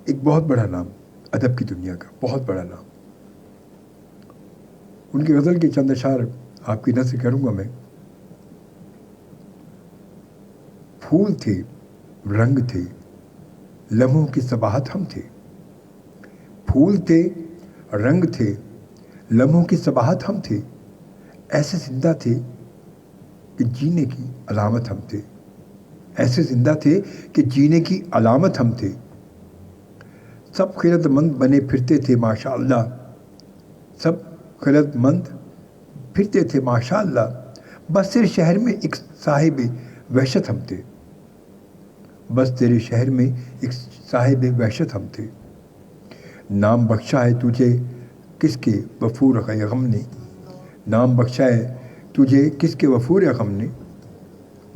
एक बहुत बड़ा नाम, अदब की दुनिया का बहुत बड़ा नाम। उनकी गज़ल के चंद अशार आपकी नज़र करूँगा मैं। फूल थे, रंग थे, लम्हों की सबाहत हम थे। फूल थे, रंग थे, लम्हों की सबाहत हम थे। ऐसे जिंदा थे कि जीने की अलामत हम थे। ऐसे जिंदा थे कि जीने की अलामत हम थे। सब खिरतमंद बने फिरते थे माशाअल्लाह। सब खिरतमंद फिरते थे माशाअल्लाह। बस तेरे शहर में एक साहिब वहशत हम थे। बस तेरे शहर में एक साहिब वहशत हम थे। नाम बख्शा है तुझे किसके वफूर गम ने। नाम बख्शा है तुझे किसके वफूर गम ने।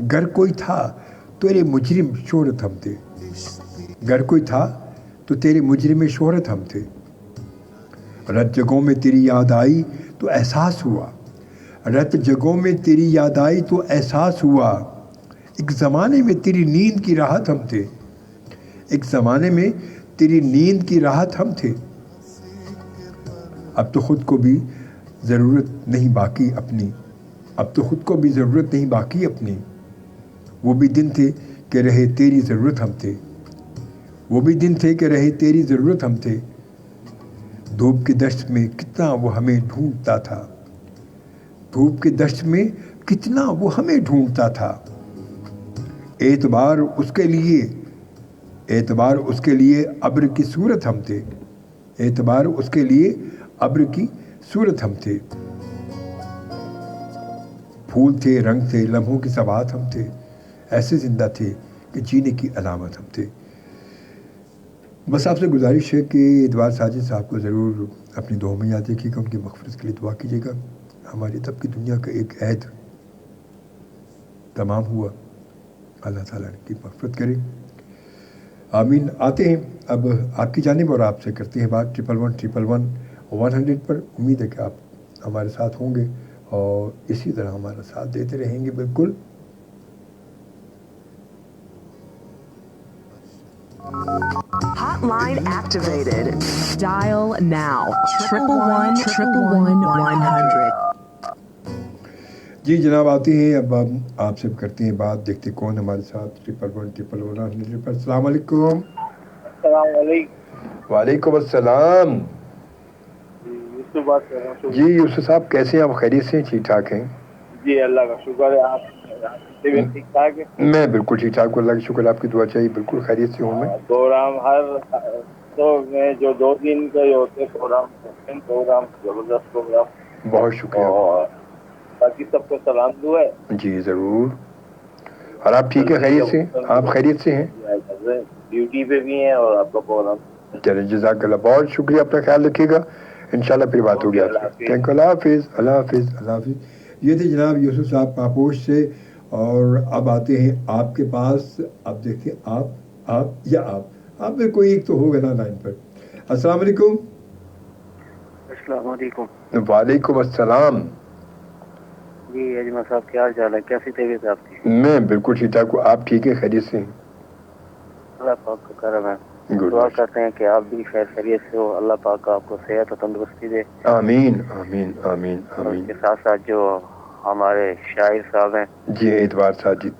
घर कोई था तेरे मुजरिम शोहरत हम थे। घर कोई था तो तेरे मुजरिम शोहरत हम थे। रत जगहों में तेरी याद आई तो एहसास हुआ। रत जगहों में तेरी याद आई तो एहसास हुआ। एक ज़माने में तेरी नींद की राहत हम थे। एक ज़माने में तेरी नींद की राहत हम थे। अब तो ख़ुद को भी ज़रूरत नहीं बाकी अपनी। अब तो ख़ुद को भी ज़रूरत नहीं बाकी अपनी। वो भी दिन थे कि रहे तेरी ज़रूरत हम थे। वो भी दिन थे कि रहे तेरी ज़रूरत हम थे। धूप की दश्त में कितना वो हमें ढूंढता था। धूप की दश्त में कितना वो हमें ढूंढता था। एतबार उसके लिए अब्र की सूरत हम थे। एतबार उसके लिए अब्र की सूरत हम थे। फूल थे, रंग थे, लम्हों की सबाहत हम थे। ऐसे जिंदा थे कि जीने की अलामत हम थे। बस आपसे गुजारिश है कि एतबार साजिद साहब को ज़रूर अपनी दुआ में याद रखिएगा, उनकी मग़फ़िरत के लिए दुआ कीजिएगा। हमारी तब की दुनिया का एक ऐद तमाम हुआ, अल्लाह ताला की मग़फ़िरत करे, आमीन। आते हैं अब आपकी जानिब और आपसे करते हैं बात 1111 पर। उम्मीद है कि आप हमारे साथ होंगे और इसी तरह हमारा साथ देते रहेंगे। बिल्कुल Hotline activated. Dial now. 111-100. जी जनाब, आते हैं अब आपसे करते हैं बात, देखते कौन हमारे साथ 1111 पर। अस्सलाम वालेकुम। वालेकुम अस्सलाम। यूसुफ बात कर रहा हूँ। जी यूसुफ साहब, कैसे हैं आप? खैरियत से? ठीक ठाक हैं? जी अल्लाह का शुक्र है। आप ठीक ठाक है? मैं बिल्कुल ठीक ठाक हूँ, अल्लाह का शुक्र, आपकी दुआ चाहिए। बिल्कुल खैरियत से हूँ मैं। प्रोग्राम हर तो में जो 2 दिन के होते प्रोग्राम जबरदस्त प्रोग्राम। बहुत शुक्रिया। और बाकी सबको सलाम दुआ है। जी ज़रूर। और आप ठीक है, खैरियत से? आप खैरियत से हैं? ड्यूटी पे भी हैं और आपका प्रोग्राम। चलिए जज़ाकल्लाह, बहुत शुक्रिया। अपना ख्याल रखिएगा, इंशाल्लाह फिर बात होगी आपसे। Thank you. अल्लाह हाफिज़। अल्लाह हाफिज़। अल्लाह हाफिज़। ये थे जनाब यूसुफ साहब पापोश से। और अब आते हैं आपके पास। अब देखिए आप में कोई एक तो होगा ना लाइन पर। अस्सलाम वालेकुम। अस्सलाम वालेकुम। वालेकुम अस्सलाम। जी अजमल साहब, क्या हाल चाल है? कैसी तबीयत है आपकी? मैं बिल्कुल ठीक ठाक हूँ। आप ठीक है, खैरियत से हैं? अल्लाह पाक का करम है। दुआ करते हैं कि आप भी खैर खैरियत से हो। अल्लाह पाक आपको सेहत और तंदुरुस्ती दे। आमीन आमीन आमीन आमीन। उसके साथ साथ जो हमारे शायर साहब हैं जी एतबार साजिद,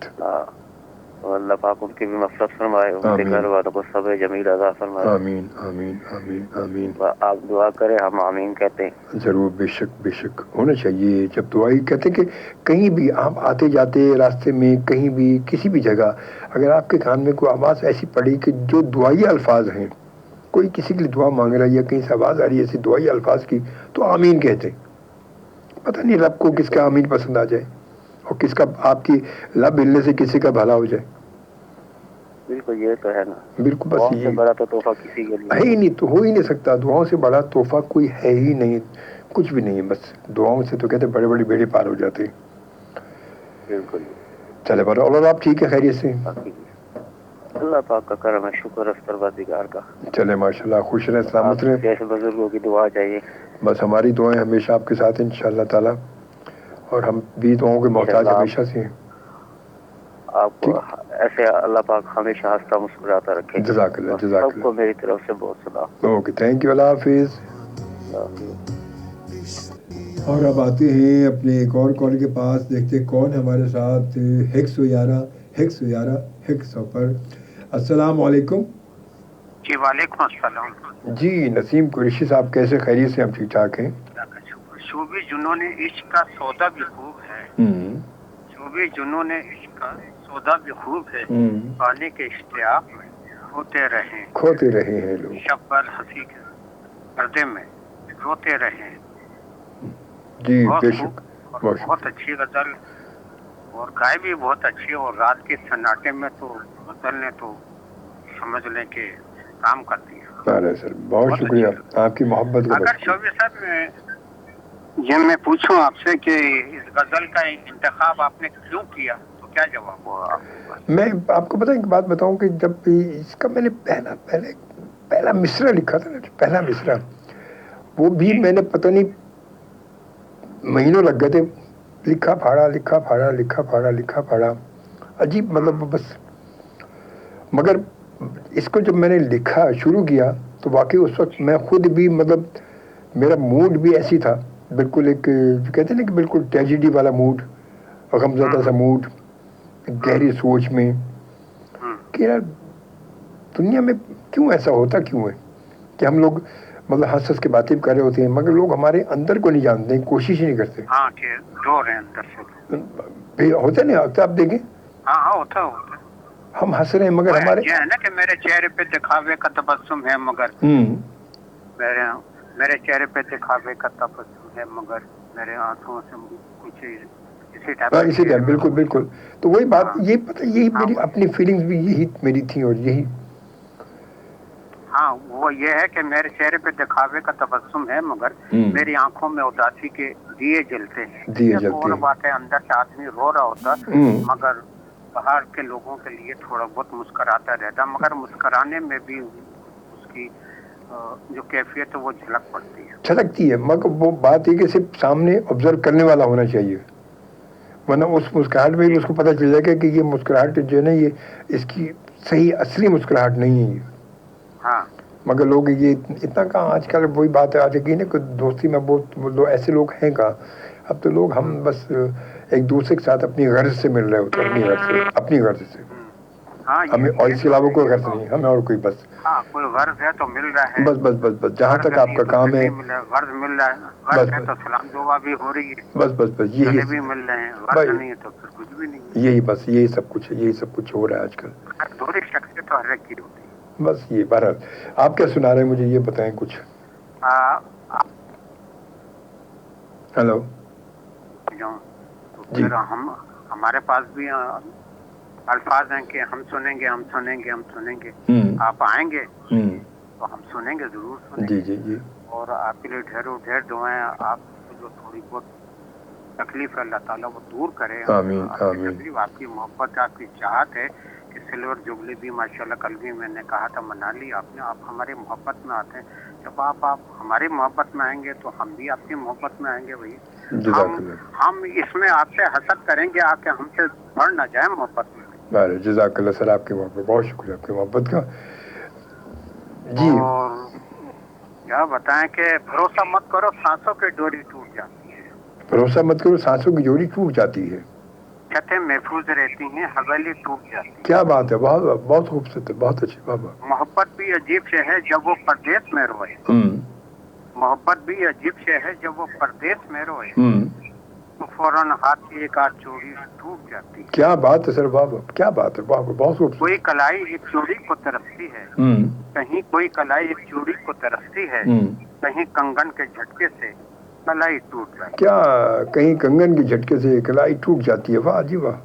अल्लाह पाक उनकी भी मग़फ़िरत फरमाए, उनके घर वालों को सब्र जमील अता फरमाए। आमीन आमीन आमीन आमीन। आप दुआ करें, हम आमीन कहते हैं। ज़रूर, बेशक बेशक होना चाहिए। जब दुआई कहते हैं कि कहीं भी आप आते जाते रास्ते में, कहीं भी किसी भी जगह अगर आपके कान में कोई आवाज़ ऐसी पड़ी कि जो दुआई अल्फाज हैं, कोई किसी के लिए दुआ मांग रहा है या कहीं से आवाज़ आ रही है ऐसी दुआई अल्फाज की, तो आमीन कहते हैं। पता नहीं रब को किसका आमीन पसंद आ जाए और किसका आपकी लब हिलने से किसी का भला हो जाए। बिल्कुल, ये तो है ना। बिल्कुल, बस ये बड़ा तो तोहफा किसी के लिए है ही नहीं, तो हो ही नहीं सकता। दुआओं से बड़ा तोहफा कोई है ही नहीं, कुछ भी नहीं है। बस दुआओं से तो कहते बड़े बड़े बेड़े पार हो जाते हैं। बिल्कुल। चले बड़ा। और आप ठीक है, खैरियत से? अल्लाह पाक का करम है, शुक्र है परवरदिगार का। चले माशाल्लाह, खुश रहे, सलामत रहे। जैसे बुजुर्गों की दुआ चाहिए। बस हमारी दुआएं हमेशा आपके साथ हैं इंशाअल्लाह ताला। اور ہم بھی دعاؤں کے محتاج ہمیشہ سے ہیں. آپ کو ایسے اللہ پاک ہمیشہ ہنستا مسکراتا رکھے. جزاک اللہ جزاک سب کو اللہ. میری طرف سے بہت سلام. Okay thank you. اللہ حافظ. اللہ حافظ. اور اب آتے ہیں اپنے ایک اور کال کے پاس. دیکھتے ہیں کون ہمارے ساتھ 111 پر. السلام علیکم. جی وعلیکم السلام. جی نسیم قریشی صاحب کیسے؟ خیریت سے؟ ہم ٹھیک ٹھاک ہیں. شوبی جنہوں نے عشق کا سودا بھی خوب ہے. شوبی جنہوں نے عشق کا سودا بھی خوب ہے. پانے کے اشتیاق میں کھوتے رہے ہیں لوگ. شب بر ہنسی کے پردے میں روتے رہے ہیں. جی بہت بے خوب شک. اور بہت اچھی غزل اور گائے بھی بہت اچھی. اور رات کے سناٹے میں تو غزل نے تو سمجھ لیں کہ کام کر دیا. ارے سر بہت شکریہ آپ کی محبت کا. اگر شوبی صاحب یہ میں پوچھوں آپ سے کہ اس غزل کا انتخاب آپ نے کیوں کیا تو کیا جواب ہوگا؟ میں آپ کو ایک بات بتاؤں کہ جب اس کا میں نے پہلا مصرع لکھا تھا نا، پہلا مصرع وہ بھی میں نے پتہ نہیں مہینوں لگ گئے تھے. لکھا پھاڑا عجیب مطلب بس. مگر اس کو جب میں نے لکھا شروع کیا تو واقعی اس وقت میں خود بھی مطلب میرا موڈ بھی ایسی تھا بالکل ایک کہتے ہیں نا کہ بالکل ٹریجڈی والا موڈ، غمزدہ سا موڈ، گہری سوچ میں کہ یار دنیا میں کیوں ایسا ہوتا کیوں ہے کہ ہم لوگ مطلب ہنس کے باتیں کر رہے ہوتے ہیں مگر لوگ ہمارے اندر کو نہیں جانتے، کوشش ہی نہیں کرتے. ہاں کہ ڈور ہے اندر سے ہوتا نہیں آپ دیکھیں. ہاں ہوتا ہم ہنس رہے ہیں مگر ہمارے یہ ہے نا کہ میرے چہرے پہ دکھاوے کا تبسم ہے مگر میرے چہرے پہ دکھاوے کا تبسم ہے مگر میرے آنکھوں سے کچھ اسی ٹائپ. بالکل. تو وہی بات یہ پتہ یہی میری اپنی فیلنگز بھی یہی میری تھیں اور یہی. ہاں وہ یہ ہے کہ میرے چہرے پہ دکھاوے کا تبسم ہے مگر میری آنکھوں میں اداسی کے دیے جلتے ہیں. اور بات ہے اندر سے آدمی رو رہا ہوتا مگر باہر کے لوگوں کے لیے تھوڑا بہت مسکراتا رہتا، مگر مسکرانے میں بھی اس کی جو کیفیت ہے وہ جھلک پڑتی ہے، چھلکتی ہے. مگر وہ بات ہے کہ صرف سامنے آبزرو کرنے والا ہونا چاہیے، ورنہ اس مسکراہٹ میں بھی اس کو پتہ چل جائے گا کہ یہ مسکراہٹ جو ہے نا یہ اس کی صحیح اصلی مسکراہٹ نہیں ہے. ہاں مگر لوگ یہ اتنا کہاں آج کل وہی بات آ گئی نا کہ دوستی میں بہت لوگ ایسے لوگ ہیں کہاں. اب تو لوگ ہم بس ایک دوسرے کے ساتھ اپنی غرض سے مل رہے ہوتے ہیں، اپنی غرض سے. ہمیں اور اس کے علاوہ کوئی غرض نہیں، ہمیں اور کوئی بس کوئی غرض ہے تو مل رہا ہے. بس جہاں تک آپ کا کام ہے غرض مل رہا ہے، غرض ہے تو سلام دعا بھی ہو رہی ہے، بس یہی بھی مل رہے ہیں. غرض نہیں ہے تو پھر کچھ بھی نہیں. یہی سب کچھ ہو رہا ہے آج کل. دوری شخصیت تو ہر ایک کی ہوتی ہے. بس یہ بہرحال آپ کیا سنا رہے ہیں مجھے یہ بتائیں کچھ. ہیلو جی. ہمارے پاس بھی الفاظ ہیں کہ ہم سنیں گے آپ آئیں گے تو ہم سنیں گے، ضرور سنیں گے. جی. اور آپ کے لیے ڈھیر دعائیں. آپ کو جو تھوڑی بہت تکلیف ہے اللہ تعالیٰ وہ دور کرے. آمین. آپ کی محبت، آپ کی چاہت ہے کہ سلور جبلی بھی ماشاءاللہ کل بھی میں نے کہا تھا منا لی آپ نے. آپ ہماری محبت میں آتے ہیں. جب آپ ہماری محبت میں آئیں گے تو ہم بھی آپ کی محبت میں آئیں گے. بھائی ہم اس میں آپ سے حسد کریں گے آ کے ہم سے بڑھ نہ جائے محبت میں. جزاک اللہ سر، آپ کی محبت، بہت شکریہ آپ کی محبت کا. جی کیا بتائیں کہ بھروسہ مت کرو سانسوں کی ڈوری ٹوٹ جاتی ہے. بھروسہ مت کرو سانسوں کی ڈوری ٹوٹ جاتی ہے. چھتیں محفوظ رہتی ہیں حویلی ٹوٹ جاتی ہے. کیا بات ہے، بہت خوبصورت ہے، بہت اچھی بات. محبت بھی عجیب سے ہے جب وہ پردیس میں روئے. محبت بھی عجیب سے ہے جب وہ پردیس میں روئے تو فوراً ہاتھ کی ایک آدھ چوڑی ٹوٹ جاتی ہے. کیا بات ہے سر، کیا بات ہے، بہت خوبصورت. کوئی کلائی ایک چوڑی کو ترستی ہے، کہیں کوئی کلائی ایک چوڑی کو ترستی ہے، کہیں کنگن کے جھٹکے سے کلائی ٹوٹ جاتی ہے. کیا کہیں کنگن کے جھٹکے سے کلائی ٹوٹ جاتی ہے. واہ جی واہ.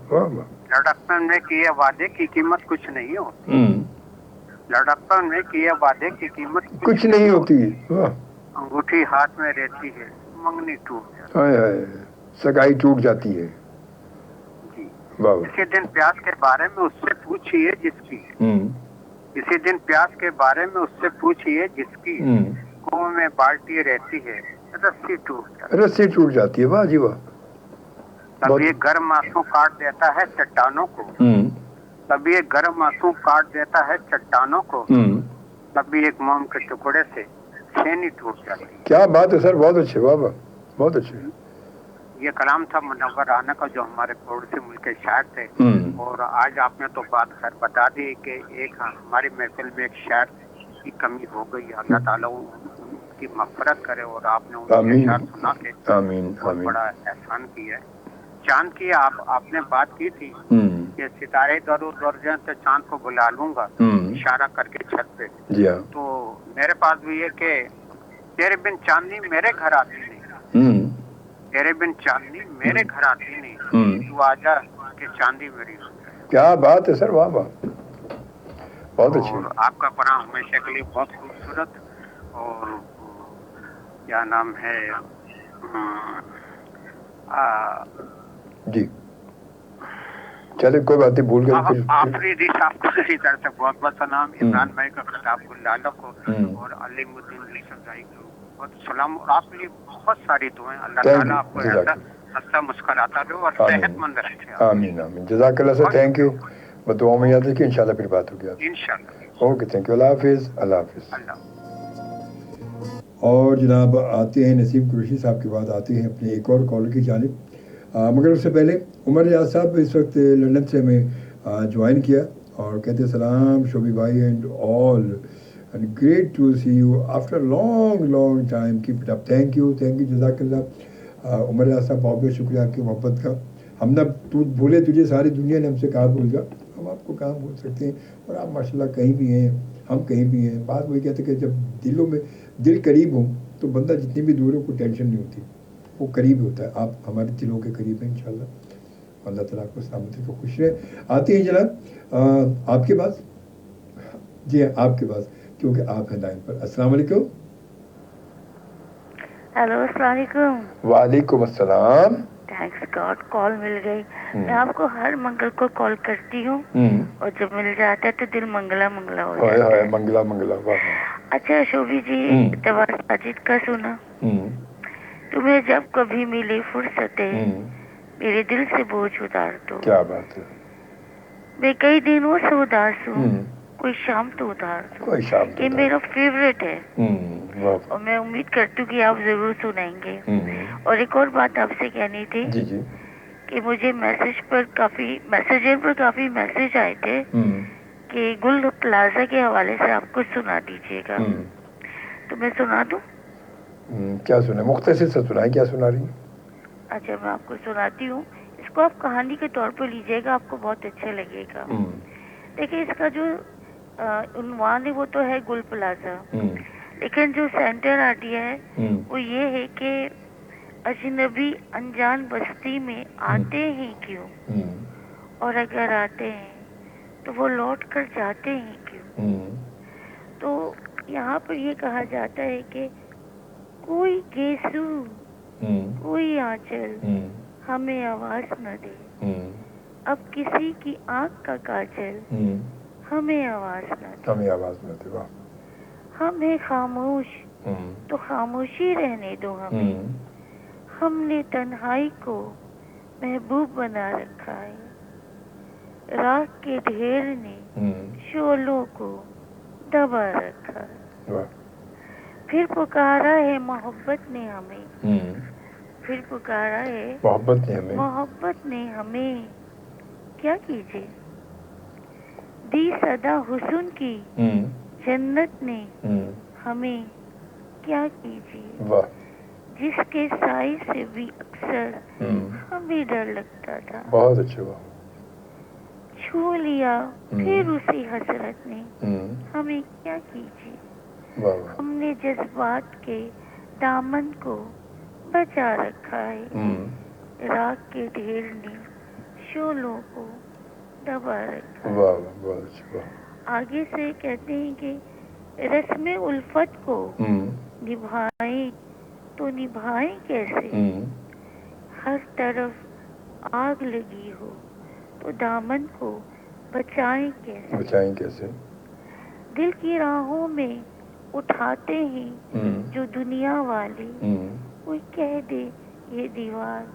لڑکپن میں کیے وعدے کی قیمت کچھ نہیں ہوتی. لڑکپن میں کیے وعدے کی قیمت کچھ نہیں ہوتی. انگوٹھی ہاتھ میں رہتی ہے، منگنی ٹوٹ جاتی ہے، سگائی ٹوٹ جاتی ہے. جی. اسی دن پیاس کے بارے میں اس سے پوچھئے جس کی، اسی دن پیاس کے بارے میں اس سے پوچھئے جس کی کنویں میں بالٹی رہتی ہے، رسی ٹوٹ جاتی ہے. واہ جی واہ. कभी एक गर्म आंसू काट देता है चट्टानों को, कभी एक गर्म आंसू काट देता है चट्टानों को, कभी एक मोम के टुकड़े से छेनी टूट जाती है। क्या बात है सर, बहुत अच्छे, वाह वाह, बहुत अच्छे। ये कलाम था मुनव्वर राना का, जो हमारे पड़ोसी मुल्क के शायर थे। और आज आपने तो बात खैर बता दी कि एक हमारी महफिल में एक शायर की कमी हो गई। अल्लाह ताला उनकी मग़फ़िरत करे और आपने उनके शायर सुना के बहुत बड़ा एहसान किया है। चांद की आपने बात की थी कि सितारे दर दर जाएं तो चांद को बुला लूंगा इशारा करके छत पे। तो मेरे पास भी है कि तेरे बिन चांदनी मेरे घर आती नहीं, तेरे बिन चांदनी मेरे घर आती नहीं, तू आजा कि चांदी मेरी हो जाए। क्या बात है सर, वाह वाह, बहुत अच्छी। और आपका प्रोग्राम हमेशा के लिए बहुत खूबसूरत। और क्या नाम है जी, चलिए कोई बात नहीं, भूल गए। आफरीदी साहब को इसी तरह से बहुत बहुत सलाम, इमरान भाई का खिताब गुल्लाला को और अलीमुद्दीन यूसुफ़ज़ई को बहुत सलाम। और आपके लिए बहुत सारी दुआएं, अल्लाह ताला आपको ऐसा हंसता मुस्कुराता रहे और सेहतमंद रखे। आमीन आमीन, जज़ाकल्लाह सर, थैंक यू। मैं दुआ में याद रखिए, इंशाल्लाह फिर बात होगी इंशाल्लाह। ओके, थैंक यू, अल्लाह हाफिज़, अल्लाह हाफिज़। और जनाब आते हैं नसीम कुरैशी साहब के बाद आते हैं अपने एक और कॉलर की जानिब, मगर उससे पहले उमर रियाज साहब इस वक्त लंदन से हमें ज्वाइन किया और कहते हैं सलाम शोभी भाई and all and great to see you after long time, keep it up. Thank you जज़ाकल्लाह उमर रियाज साहब, बहुत बहुत शुक्रिया आपकी मोहब्बत का। हम ना तू भूले तुझे सारी दुनिया ने हमसे कहा भूल जा, हम आपको कहाँ भूल सकते हैं। और आप माशाल्लाह कहीं भी हैं, हम कहीं भी हैं। बात वही कहते कि जब दिलों में दिल करीब हो तो बंदा जितनी भी दूर हो कोई टेंशन नहीं होती, वो करीब होता है। आप हमारे दिलों के करीब हैं इंशाल्लाह। अल्लाह ताला आपको सलामती को खुश रहे। आते हैं जनाब आपके पास, जी हाँ आपके पास, क्योंकि आप हैं लाइन पर। अस्सलाम वालेकुम। हेलो, अस्सलाम वालेकुम। वालेकुम अस्सलाम। थैंक्स गॉड कॉल मिल गई। मैं आपको हर मंगल को कॉल करती हूँ और जब मिल जाता है तो दिल मंगला मंगला हो जाता है। मंगला मंगला। अच्छा शोभी जी, दवार साजिद का सुना, तुम्हें जब कभी मिले फुर्सतें मेरे दिल से बोझ उतार दो। क्या बात है। मैं कई दिनों से उदास हूँ, कोई शाम तो उतार दो। कोई शाम तो ये मेरा फेवरेट है और मैं उम्मीद करती हूँ कि आप जरूर सुनाएंगे। और एक और बात आपसे कहनी थी जी जी, कि मुझे मैसेजर पर काफी मैसेज आए थे कि गुल प्लाजा के हवाले से आपको सुना दीजिएगा, तो मैं सुना दूं? क्या सुना, मुख्तसर से सुनाए, क्या सुना रही? अच्छा मैं आपको सुनाती हूँ, इसको आप कहानी के तौर पर लीजिएगा, आपको बहुत अच्छा लगेगा। देखिए इसका जो उन्वान है वो तो है गुल प्लाजा, लेकिन जो सेंटर आइडिया है वो ये है कि अजनबी अनजान बस्ती में आते हैं क्यों, और अगर आते हैं तो वो लौट कर जाते हैं क्यों। तो यहाँ पर ये कहा जाता है कि कोई गेसू कोई आंचल हमें आवाज न दे, अब किसी की आंख का काजल हमें आवाज न दे, हम है खामोश तो खामोशी रहने दो हमें, हमने तन्हाई को महबूब बना रखा है, राख के ढेर ने शोलों को दबा रखा है, फिर पुकारा है मोहब्बत ने हमें, फिर पुकारा है मोहब्बत ने हमें, क्या कीजिए दी सदा हुस्न की जन्नत ने हमें, क्या कीजिए जिसके साए से भी अक्सर हमें डर लगता था। बहुत अच्छे, छू लिया फिर उसी हसरत ने हमें, क्या कीजिए हमने जज्बात के दामन को बचा रखा है, राख के ढेर ने शोलों को दबा रखा है। आगे से कहते हैं कि रस्म उल्फत को निभाएं तो निभाएं कैसे, हर तरफ आग लगी हो तो दामन को बचाएं कैसे, दिल की राहों में उठाते हैं जो दुनिया वाले, कोई कह दे ये दीवार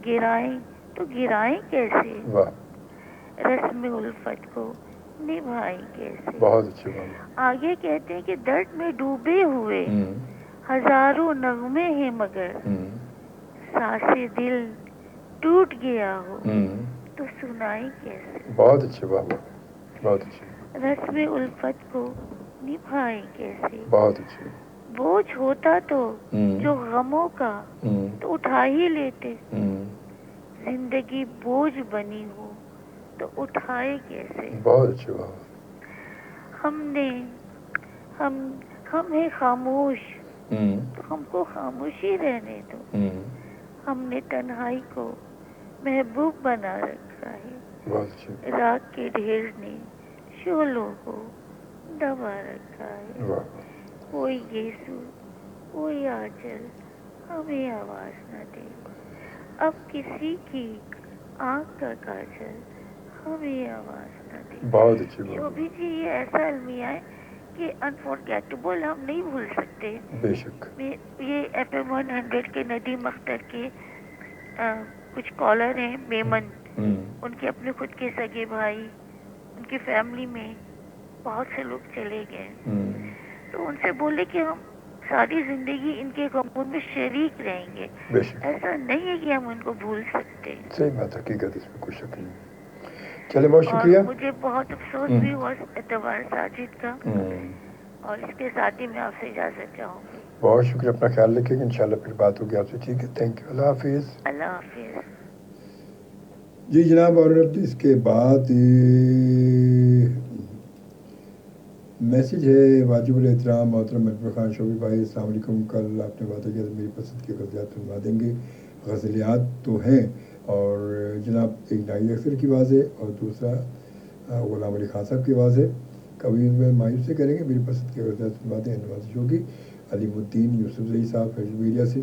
गिराएं तो गिराएं कैसे, वाह, रस्म उल्फत को निभाएं कैसे। बहुत अच्छी बात। आगे कहते हैं कि दर्द में डूबे हुए हजारों नगमे हैं मगर सांसे दिल टूट गया हो तो सुनाई कैसे। बहुत अच्छी बात, बहुत अच्छी। रस्म उल्फत को निभाएं कैसे, बहुत अच्छी। बोझ होता तो जो गमों का तो उठा ही लेते, जिंदगी बोझ बनी हो तो उठाए कैसे। बहुत अच्छी बात। हम है खामोश तो हमको खामोशी रहने दो, हमने तन्हाई को महबूब बना रखा है, बहुत अच्छी। रात के ढेर ने शोलों को दबा रखा है। कोई यीशु कोई आंचल हमें आवाज न दे, अब किसी की आंख का काजल हमें आवाज न दे। बहुत अच्छी बात। शोभी जी ये ऐसा अलमिया है कि अनफॉरगेटेबल हम नहीं भूल सकते। बेशक। ये FM 100 के नदीम अख्तर के कुछ कॉलर हैं मेमन, उनके अपने खुद के सगे भाई, उनकी फैमिली में बहुत से लोग चले गए, तो उनसे बोले कि हम सारी जिंदगी इनके गमों में शरीक रहेंगे। ऐसा नहीं है कि हम उनको भूल सकते। सही बात, हकीकत, इसमें कुछ शक नहीं। चले, बहुत शुक्रिया। मुझे बहुत अफसोस भी हुआ एतबार साजिद का, और इसके साथ ही मैं आपसे इजाजत चाहूँगी। बहुत शुक्रिया, अपना ख्याल रखिएगा, इंशाल्लाह फिर बात होगी आपसे। ठीक है, थैंक यू, अल्लाह हाफिज। अल्लाह हाफिज। जी जनाब, और इसके बाद मैसेज है वाजिबुल एहतराम मोहतरम मजबूर खान शोभी भाई, अस्सलाम वालेकुम। कल आपने वादा किया था मेरी पसंद की गज़लियात सुनवा देंगे। गज़लियात तो हैं, और जनाब एक नाई अख्तर की आवाज़ है और दूसरा ग़ुलाम अली खान साहब की आवाज़ है। कभी में मायूस से करेंगे, मेरी पसंद की गज़लियात सुनवा दें। नवाज़िश होगी अलीमुद्दीन यूसुफ ज़ई साहब फैजूरिया से।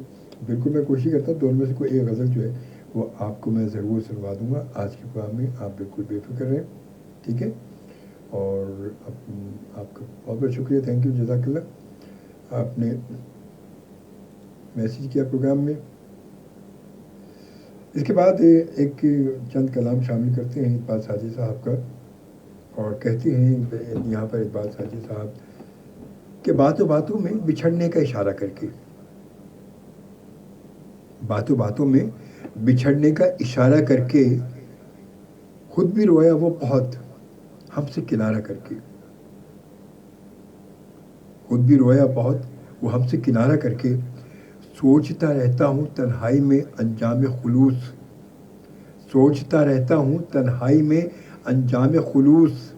बिल्कुल मैं कोशिश करता हूँ दोनों में से कोई एक गज़ल जो है वो आपको मैं ज़रूर सुनवा दूँगा आज के प्रोग्राम में, आप बिल्कुल बेफिक्र रहें, ठीक है। और आपका बहुत बहुत शुक्रिया, थैंक यू, जज़ाकल्लाह। आपने मैसेज किया प्रोग्राम में। इसके बाद एक चंद कलाम शामिल करते हैं इकबाल साजी साहब का, और कहते हैं यहाँ पर इकबाल साजी साहब के बातों बातों में बिछड़ने का इशारा करके, बातों बातों में बिछड़ने का इशारा करके खुद भी रोया वो बहुत हमसे किनारा करके, खुद भी रोया बहुत वो हमसे किनारा करके। सोचता रहता हूँ तन्हाई में अंजाम खुलूस, सोचता रहता हूँ तन्हाई में अंजाम खुलूस,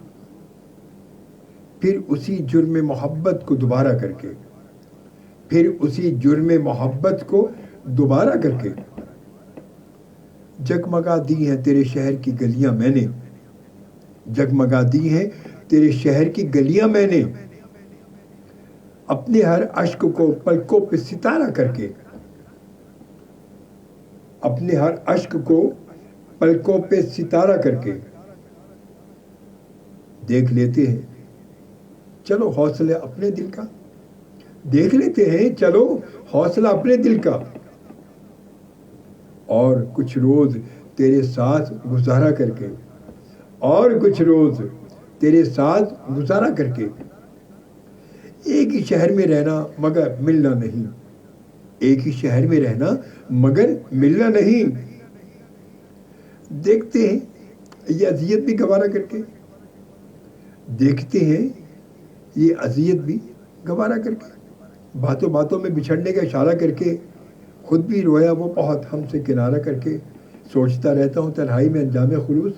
फिर उसी जुर्म मोहब्बत को दोबारा करके, फिर उसी जुर्म मोहब्बत को दोबारा करके। जगमगा दी हैं तेरे शहर की गलियां मैंने, जगमगा दी हैं तेरे शहर की गलियां मैंने, अपने हर अश्क को पलकों पे सितारा करके, अपने हर अश्क को पलकों पे सितारा करके। देख लेते हैं चलो हौसले अपने दिल का, देख लेते हैं चलो हौसला अपने दिल का, और कुछ रोज तेरे साथ गुजारा करके, और कुछ रोज तेरे साथ गुजारा करके। एक ही शहर में रहना मगर मिलना नहीं, एक ही शहर में रहना मगर मिलना नहीं। देखते हैं ये अजियत भी गवारा करके, देखते हैं ये अजियत भी गवारा करके। बातों बातों में बिछड़ने का इशारा करके खुद भी रोया वो बहुत हमसे किनारा करके। सोचता रहता हूँ तन्हाई में अंजाम खुलूस,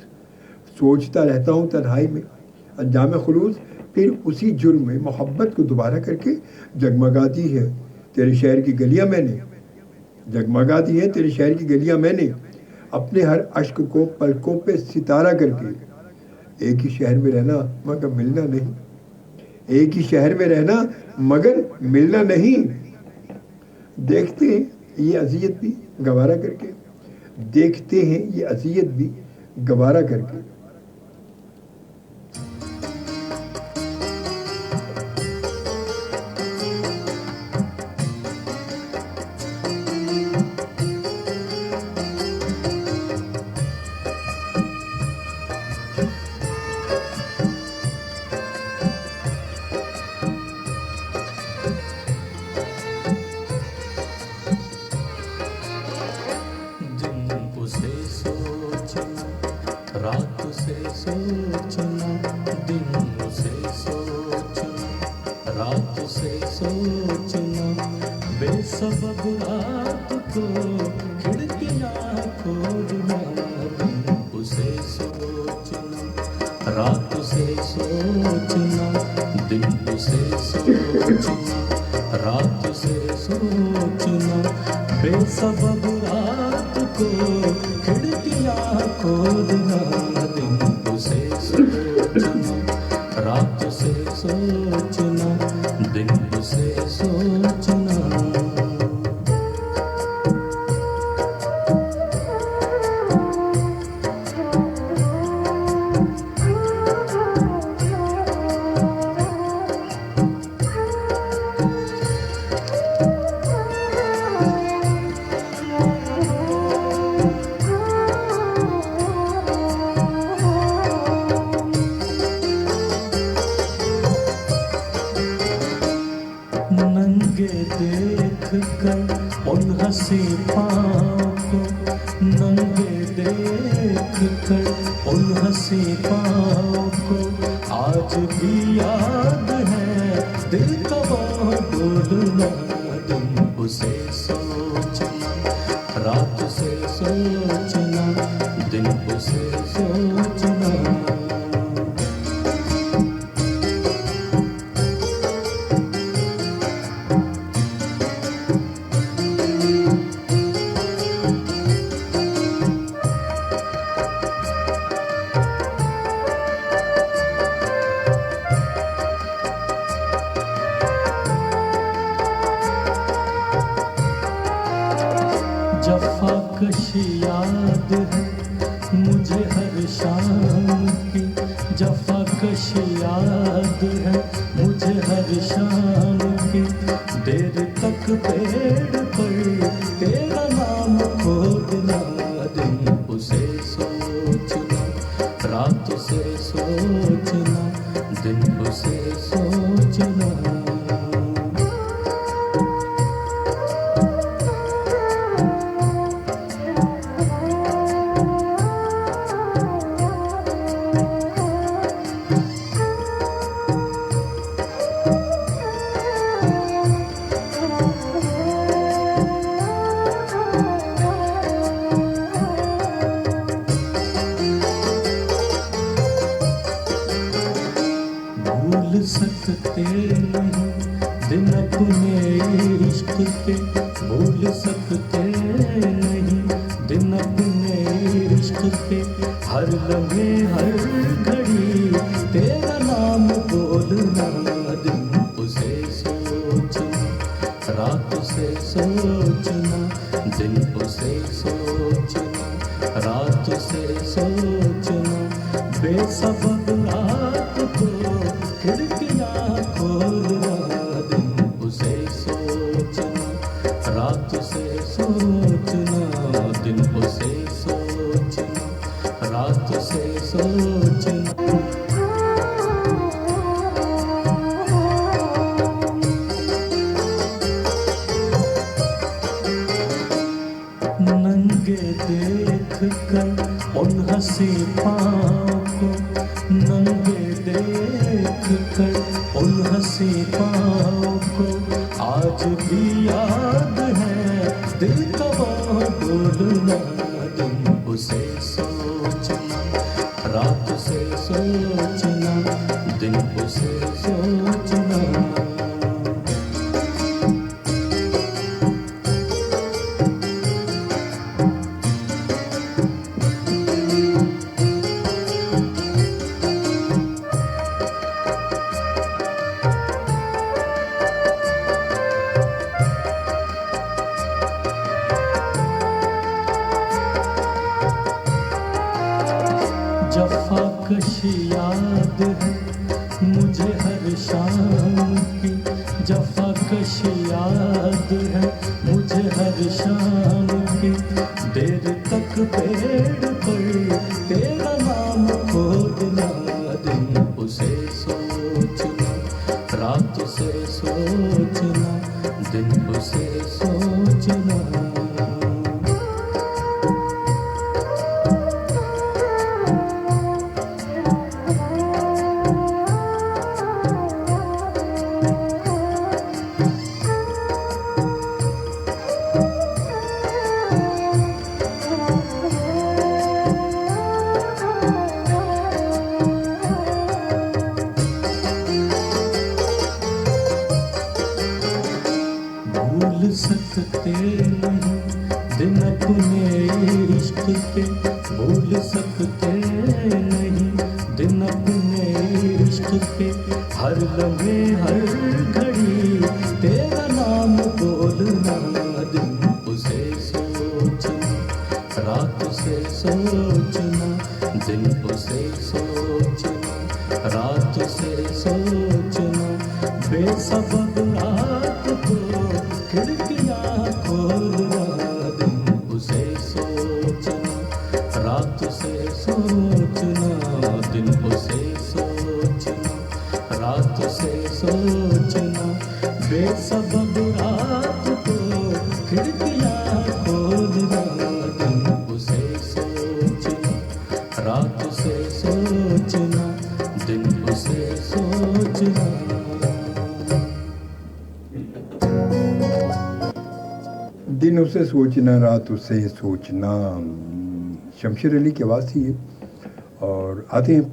सोचता रहता हूँ तन्हाई में अंजाम खुलूस, फिर उसी जुर्म में मोहब्बत को दोबारा करके। जगमगा दी है तेरे शहर की गलियां मैंने, जगमगा दी है तेरे शहर की गलियां मैंने, अपने हर अश्क को पलकों पे सितारा करके। एक ही शहर में रहना मगर मिलना नहीं, एक ही शहर में रहना मगर मिलना नहीं। देखते हैं ये अजियत भी गवारा करके, देखते हैं ये अजियत भी गवारा करके। सोचना, दिन से सोचना, रात से सोचना, बेसबब रात को खिड़कियां खोलना, दिन से सोचना, रात से सोचना, दिन से सोचना, रात से सोचना, बेसबब रात को खिड़कियां खोलना, दिन से सोचना, रात से सोचना, दिन से सोचना। नंगे देख कर उन हंसी पाँव को, नंगे देख कर उन हंसी पाँव को, आज भी याद है दिल का वो डोलना, दिन से सोचना, रात से सोचना, दिन से सोचना। जफाकश याद है मुझे हर शाम की, जफाकश याद है मुझे हर शाम की, देर तक पेड़ पर तेरा नाम खोदना, दिन से सोचना, रात से सोचना, दिन से सोचना। भूल सकते नहीं दिन अपने इश्क के, भूल सकते नहीं दिन अपने इश्क के, हर लम्हे हर घड़ी तेरा नाम बोलना, दिन से सोचना, रात से सोचना, दिन से सोचना, रात से सोचना, बेसबब रात को खिड़कियां खोलना, दिन से सोचना, रात से सोचना, दिन से सोचना, रात से सोचना। नंगे देख कर उन हंसी पाँव को, नंगे देख कर उन हंसी पाँव को, आज भी याद है दिल का वो डोलना, दिन से सोचना, रात से सोचना, दिन से सोचना। जफाकश याद है मुझे हर शाम की, जफाकश याद है मुझे हर शाम की, देर तक पेड़ पर तेरा नाम खोदना, दिन से सोचना, रात से सोचना, दिन से सोचना। भूल सकते नहीं दिन अपने इश्क के, भूल सकते नहीं दिन अपने इश्क के। हर लम्हे हर घड़ी तेरा नाम बोलना, दिन उसे सोचना, रात से सोचना, दिन उसे सोचना, रात से सोचना। बेसबब रात को खिड़कियाँ खोलना, दिन उसे सोचना, रात से सोचना, दिन उसे सोचना, रात से सोचना। बेसबब रात को खिड़कियाँ खोलना, दिन उसे सोचना, रात से सोचना, दिन उसे सोचना। दिन उसे सोचना, रात उसे सोचना। शमशेर अली की आवाज़ थी ये। और आते हैं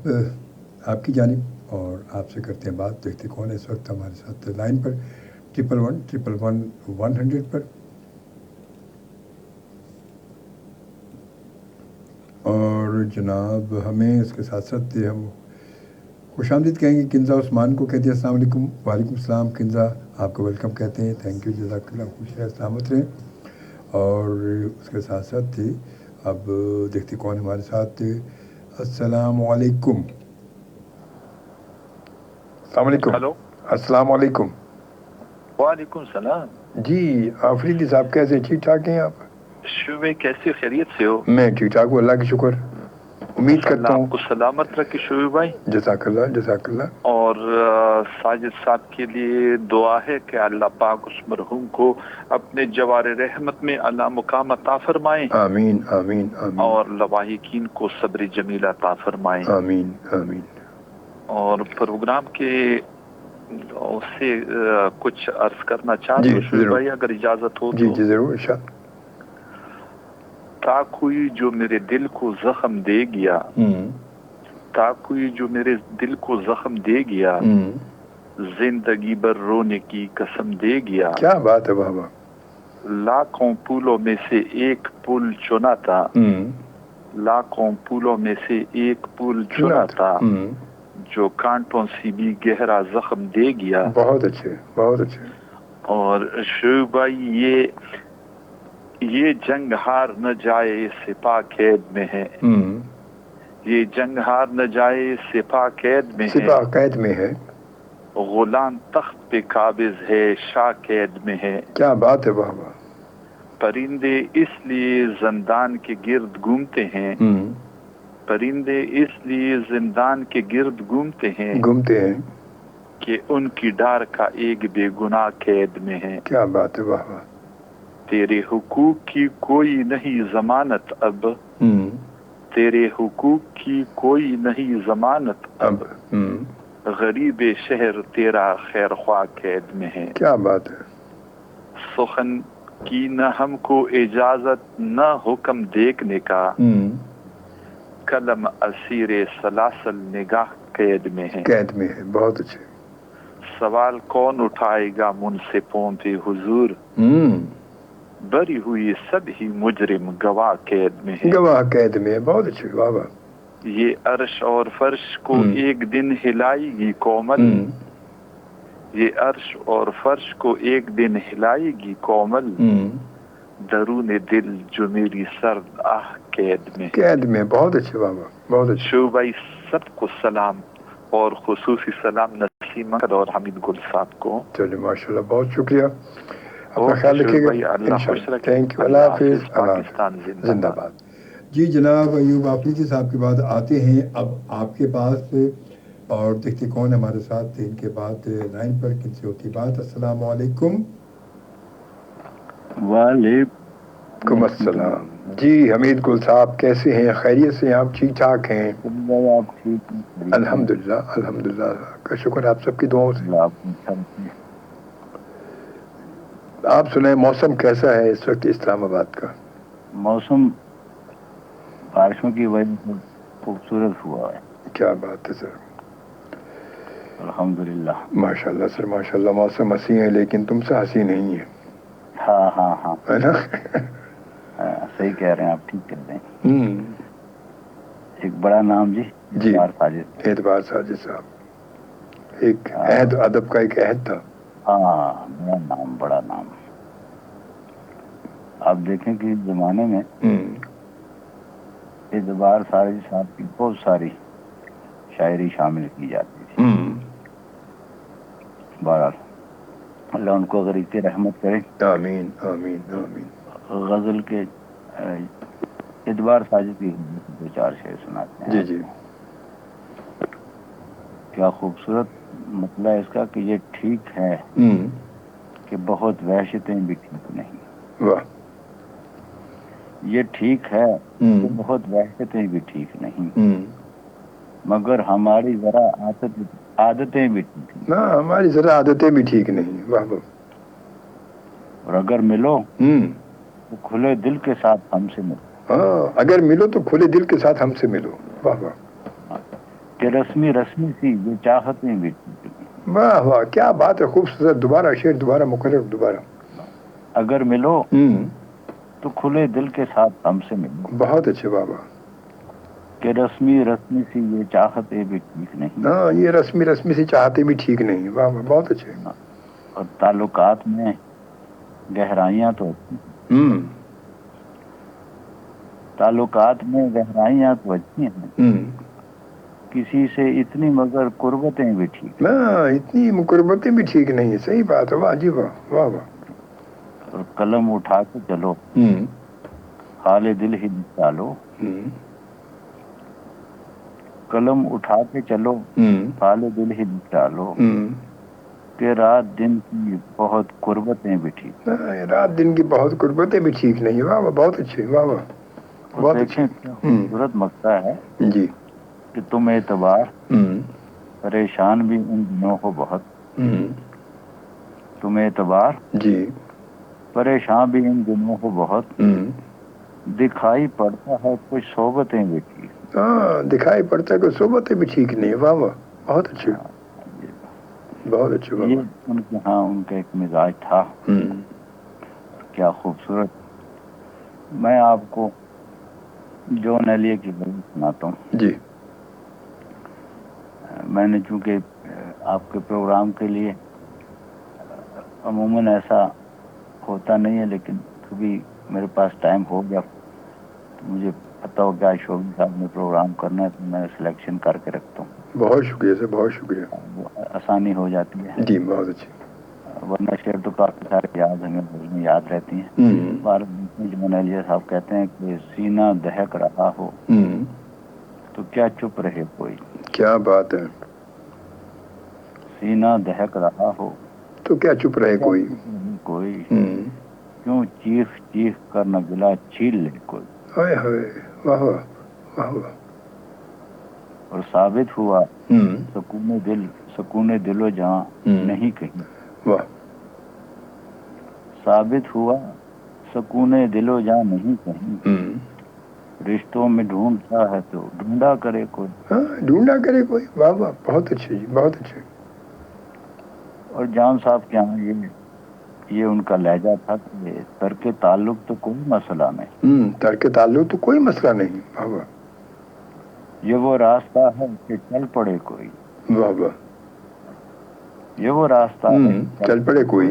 आपकी जानिब और आपसे करते हैं बात। देखते कौन है इस वक्त हमारे साथ लाइन पर। 111 पर। और जनाब हमें इसके साथ साथ हम खुशामदीद कहेंगे किंजा उस्मान को। कहते हैं अस्सलाम वालेकुम। वालेकुम सलाम किंजा, आपको वेलकम कहते हैं। थैंक यू, जज़ाकल्लाह, खुश रहें, सलामत रहें। और उसके साथ साथ अब देखते कौन हमारे साथ। अस्सलाम वालेकुम। हेलो, अस्सलाम वालेकुम। वालेकुम सलाम। जी आफरीदी साहब कैसे हैं? ठीक ठाक हैं आप? शुभ, कैसे खैरियत से हो? मैं ठीक ठाक हूँ, अल्लाह की शुक्र। उम्मीद करता हूँ आपको सलामत रखे शुभ भाई। जज़ाकल्लाह जज़ाकल्लाह। और साजिद साहब के लिए दुआ है कि अल्लाह पाक उस मरहूम को अपने जवार रहमत में अल्लाह मुकाम अता फरमाए। आमीन आमीन आमीन। और लवाहिकीन को सब्र जमील अता फरमाए। आमीन आमीन। और प्रोग्राम के उससे कुछ अर्ज करना चाहते हो शुभ भाई, अगर इजाजत हो? जी जी जरूर इरशाद। ताक हुई जो मेरे दिल को जख्म दे गया, ताक हुई जो मेरे दिल को जख्म दे गया, जिंदगी भर रोने की कसम दे गया। क्या बात है बाबा। लाखों पुलों में से एक पुल चुना था, लाखों पुलों में से एक पुल चुना था, जो कांटों से भी गहरा जख्म दे गया। बहुत अच्छे बहुत अच्छे। और शुभ भाई ये जंग हार न जाए सिपा कैद में है, ये जंग हार न जाए सिपा कैद में है, सिपा कैद में है। गुलाम तख्त पे काबिज है शाह कैद में है। क्या बात है बाबा। परिंदे इसलिए जिंदान के गिर्द घूमते हैं, परिंदे इसलिए जिंदान के गिर्द घूमते हैं कि उनकी डार का एक बेगुनाह कैद में है। क्या बात है बाबा। तेरे हुकूक की कोई नहीं जमानत अब, तेरे हुकूक की कोई नहीं जमानत अब, गरीब शहर तेरा खैर ख्वाह कैद में है। क्या बात है। सुखन की न हमको इजाजत न हुक्म देखने का, कलम असीरे सलासल निगाह कैद में है। कैद में है, बहुत अच्छे। सवाल कौन उठाएगा मुझसे पहुंचे हुजूर, बरी हुई सभी मुजरिम गवाह कैद में है। गवाह कैद में है, बहुत अच्छे बाबा। ये अर्श और फर्श को एक दिन हिलाएगी कोमल, ये अर्श और फर्श को एक दिन हिलाएगी कोमल, दरूने दिल जो मेरी सर्द आह कैद में। कैद में, बहुत अच्छे बाबा, बहुत अच्छे। शो भाई सबको सलाम और खुसूसी सलाम नसीम और हमीद गुल साहब को। चलिए माशाल्लाह, बहुत शुक्रिया, अपना ख्याल रखिएगा। थैंक यू, अल्लाह हाफिज़, पाकिस्तान जिंदाबाद। जी जनाब अयूब आफरीदी साहब के बाद आते हैं अब आपके पास और देखते कौन है हमारे साथ। इनके बाद लाइन पर किनसे होती बात। अस्सलाम वालेकुम। वालेकुम अस्सलाम। जी हमीद गुल साहब कैसे हैं? खैरियत से आप? ठीक ठाक हैं? आप ठीक? अल्हम्दुलिल्लाह अल्हम्दुलिल्लाह का शुक्र आप सबकी दुआओं से। आप सुनाए मौसम कैसा है इस वक्त इस्लामाबाद का? मौसम बारिशों की वजह से खूबसूरत हुआ है। क्या बात है सर, अल्हम्दुलिल्लाह। माशाल्लाह सर माशाल्लाह। मौसम हसी है लेकिन तुमसे हसी नहीं है। ہاں ہاں ہاں ہے نا. صحیح کہہ رہے ہیں آپ, ٹھیک کہہ رہے ہیں. ایک بڑا نام جی, اعتبار ساجد. اعتبار ساجد صاحب, ایک عہد, ادب کا ایک عہد تھا. ہاں بڑا نام, بڑا نام. آپ دیکھیں کہ اس زمانے میں اعتبار ساجد صاحب کی بہت ساری شاعری شامل کی جاتی تھی. بہرحال اللہ ان کو غریق رحمت کرے. آمین آمین آمین. غزل کے اعتبار ساجد کی 2-4 شعر سناتے ہیں. جی جی. کیا خوبصورت مسئلہ ہے اس کا کہ یہ ٹھیک ہے کہ بہت وحشتیں بھی ٹھیک نہیں. واہ. یہ ٹھیک ہے کہ بہت وحشتیں بھی ٹھیک نہیں, مگر ہماری ذرا عادتیں بھی ٹھیک نہیں. نہ ہماری ذرا عادتیں بھی ٹھیک نہیں. واہ واہ. اور اگر ملو تو کھلے دل کے ساتھ ہم سے ملو. ہاں, اگر ملو تو کھلے دل کے ساتھ ہم سے ملو. واہ واہ. کہ رسمی رسمی سی یہ چاہتیں بھی ٹھیک نہیں. واہ واہ, کیا بات ہے, خوبصورت. دوبارہ شعر, دوبارہ مکرر, دوبارہ. اگر ملو تو کھلے دل کے ساتھ ہم سے ملو. بہت اچھے. واہ واہ. کہ رسمی رسمی سی یہ چاہتیں بھی ٹھیک نہیں. ہاں, یہ رسمی رسمی سی چاہتے بھی ٹھیک نہیں. واہ واہ, بہت اچھے. اور تعلقات میں گہرائیاں تو تعلقات میں گہرائیاں تو اچھی ہیں, کسی سے اتنی مگر قربتیں بھی ٹھیک. ہاں, اتنی قربتیں بھی ٹھیک نہیں. صحیح بات ہے. واہ جی واہ. واہ واہ. اور قلم اٹھا کے چلو, حال دل ہی ڈالو. قلم اٹھا کے چلو, حال دل ہی ڈالو. کہ رات دن کی بہت قربتیں بھی ٹھیک. رات دن کی بہت قربتیں بھی ٹھیک نہیں. واہ واہ, بہت اچھے. واہ واہ, بہت اچھے. خوبصورت مقطع ہے جی. کہ تم اعتبار پریشان بھی ان دنوں ہو بہت. تم اعتبار جی پریشان بھی ان دنوں ہو بہت. دکھائی پڑتا ہے کچھ صحبتیں بھی ٹھیک. ہاں, دکھائی پڑتا ہے کہ صحبتیں بھی ٹھیک نہیں. واہ واہ, بہت اچھے. بہت اچھے. یہ ان کے ہاں ان کا ایک مزاج تھا. کیا خوبصورت. میں آپ کو جون ایلیے کی غزل سناتا ہوں. جی. میں نے چونکہ آپ کے پروگرام کے لیے عموماً ایسا ہوتا نہیں ہے, لیکن کبھی میرے پاس ٹائم ہو گیا تو مجھے پتا ہو کہ شوبی صاحب نے پروگرام کرنا ہے, تو میں سلیکشن کر کے رکھتا ہوں. بہت شکریہ سر, بہت شکریہ. آسانی ہو جاتی ہے. جی, بہت اچھی. ورنہ شعر تو کافی سارے یاد ہمیں یاد رہتی ہیں. جون ایلیے صاحب کہتے ہیں کہ سینہ دہک رہا ہو تو کیا چپ رہے کوئی. کیا بات ہے. سینہ دہک رہا ہو تو کیا چپ رہے کوئی. کوئی کیوں چیخ چیخ کر نہ گلا چھیل لے کوئی. ہائے ہائے. واہ واہ, واہ واہ. اور ثابت ہوا سکون دل و جہاں نہیں کہیں. واہ. ثابت ہوا سکون دل و جہاں نہیں کہیں. رشتوں میں ڈھونڈتا ہے تو ڈھونڈا کرے کوئی. ہاں, ڈھونڈا کرے کوئی. واہ واہ, بہت اچھے جی, بہت اچھے. اور جان صاحب کے یہاں یہ ان کا لہجہ تھا کہ ترک تعلق تو کوئی مسئلہ نہیں. ترک تعلق تو کوئی مسئلہ نہیں. واہ واہ. یہ وہ راستہ ہے کہ چل پڑے کوئی. واہ واہ. یہ وہ راستہ ہے چل پڑے کوئی.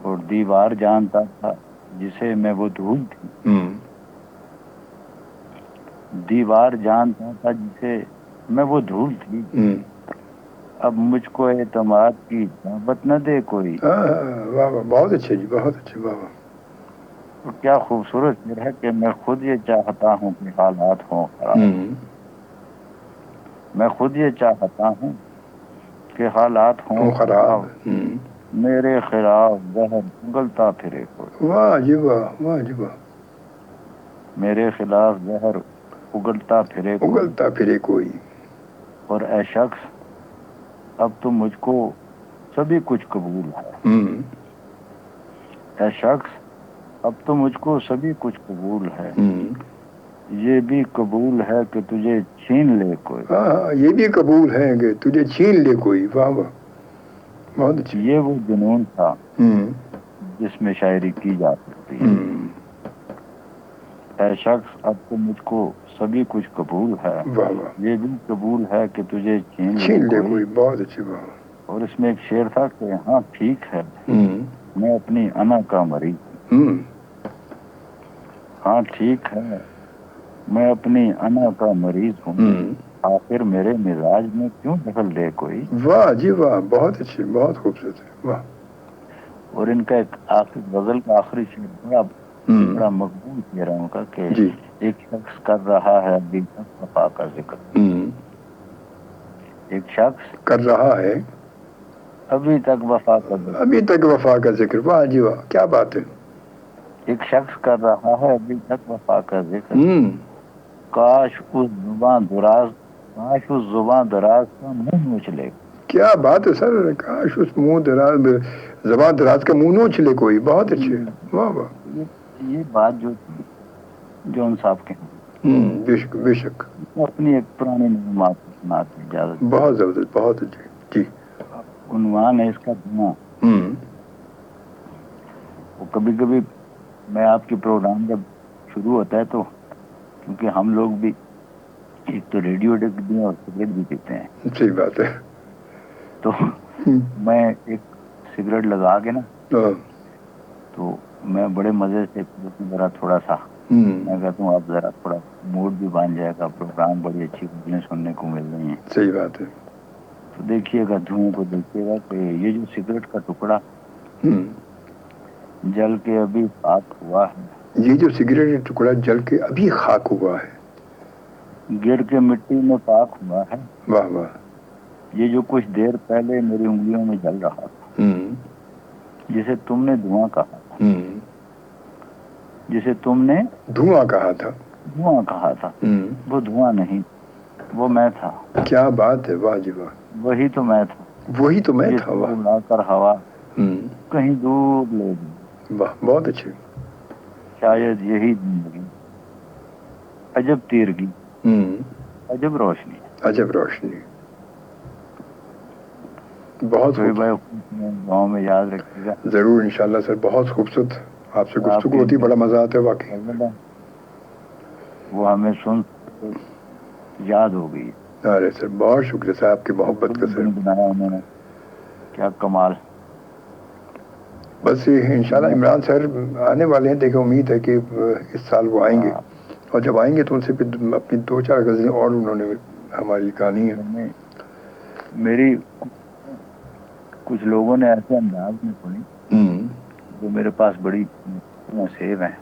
اور دیوار جانتا تھا جسے میں وہ دھول تھی. دیوار جانتا تھا جسے میں وہ دھول تھی. اب مجھ کو اعتماد کی دعوت نہ دے کوئی. واہ واہ, بہت اچھے جی, بہت اچھے. واہ واہ. کیا خوبصورت ہے کہ میں خود یہ چاہتا ہوں کہ حالات ہوں خراب. میں خود یہ چاہتا ہوں کہ حالات ہوں خراب. میرے خلاف زہر اگلتا پھرے کوئی. واہ جی واہ, واہ جی واہ. میرے خلاف زہر اگلتا پھرے کوئی. اور اے شخص اب تو مجھ کو سبھی کچھ قبول ہے. اے شخص اب تو مجھ کو سبھی کچھ قبول ہے. یہ بھی قبول ہے کہ تجھے چھین لے کوئی. ہاں, یہ بھی قبول ہے کہ تجھے چھین لے کوئی. واہ واہ, بہت اچھی. یہ وہ جنون تھا जिसमें शायरी की जा सकती है। ऐ शख्स अब तो मुझको सभी कुछ कबूल है, ये भी कबूल है कि तुझे छीन ले कोई। बहुत अच्छी बात। और इसमें एक शेर था कि हाँ ठीक है मैं अपनी अना का मरीज, हाँ ठीक है मैं अपनी अना का मरीज हूँ, आखिर मेरे मिजाज में क्यों दखल दे कोई। वाह जी वाह, बहुत अच्छी, बहुत खूबसूरत है, वाह। और इनका एक आखिरी गजल का आखिरी शेर बड़ा मकबूल शेर है उनका कि एक शख्स कर रहा है अभी तक वफा का जिक्र, एक शख्स कर रहा है अभी तक वफा का जिक्र, अभी तक वफा का जिक्र। वाह जी वाह, क्या बात है। एक शख्स कर रहा है अभी तक वफा का जिक्र, काश उस जुबान दराज का मुंह नोच ले। क्या बात है सर, काश उस जुबान दराज का मुंह नोच ले कोई। बहुत अच्छे, वाह वाह। ये बात जो जॉन साहब के बेशक बेशक, अपनी एक पुरानी मालूमात सुनाते इजाजत। बहुत जबरदस्त, बहुत अच्छी जी। उन्वान है इसका धुआं। वो कभी कभी मैं आपके प्रोग्राम जब शुरू होता है तो क्योंकि हम लोग भी एक तो रेडियो देखते हैं और सिगरेट भी पीते हैं। सही बात है। तो मैं एक सिगरेट लगा के ना तो मैं बड़े मजे से जरा थोड़ा सा मैं कहता हूँ अब जरा थोड़ा मूड भी बन जाएगा, प्रोग्राम बड़ी अच्छी गजलें सुनने को मिल रही हैं। सही बात है। तो देखिएगा धुएं को देखिएगा कि ये जो सिगरेट का टुकड़ा जल के अभी खाक हुआ है, ये जो सिगरेट का टुकड़ा जल के अभी खाक हुआ है, गिर के मिट्टी में पाक हुआ है। वाह वाह। ये जो कुछ देर पहले मेरी उंगलियों में जल रहा था, जिसे तुमने धुआं कहा था, जिसे तुमने धुआं कहा था, वो धुआं नहीं, वो मैं था। क्या बात है, वाह जी वाह। वही तो मैं था, वही तो मैं था। वाह, लाकर हवा कहीं दूर ले गई। वाह, बहुत अच्छे। शायद यही जिंदगी, अजब तीरगी, अजब रोशनी, अजब रोशनी। बहुत गाँव में याद रखिएगा जरूर इंशाल्लाह सर। बहुत खूबसूरत, आपसे गुफ्तगू होती, बड़ा मजा आता है वाकई। वो हमें सुन याद हो गई। अरे सर बहुत शुक्रिया सर, आपकी मोहब्बत का सर। बनाया उन्होंने, क्या कमाल। बस ये इंशाल्लाह इमरान सर आने वाले हैं, देखिए उम्मीद है कि इस साल वो आएंगे, और जब आएंगे तो उनसे फिर अपनी 2-4 गज़लें और उन्होंने हमारी कहानी है। मेरी कुछ लोगों ने ऐसे अंदाज में सुनी जो मेरे पास बड़ी सेव हैं,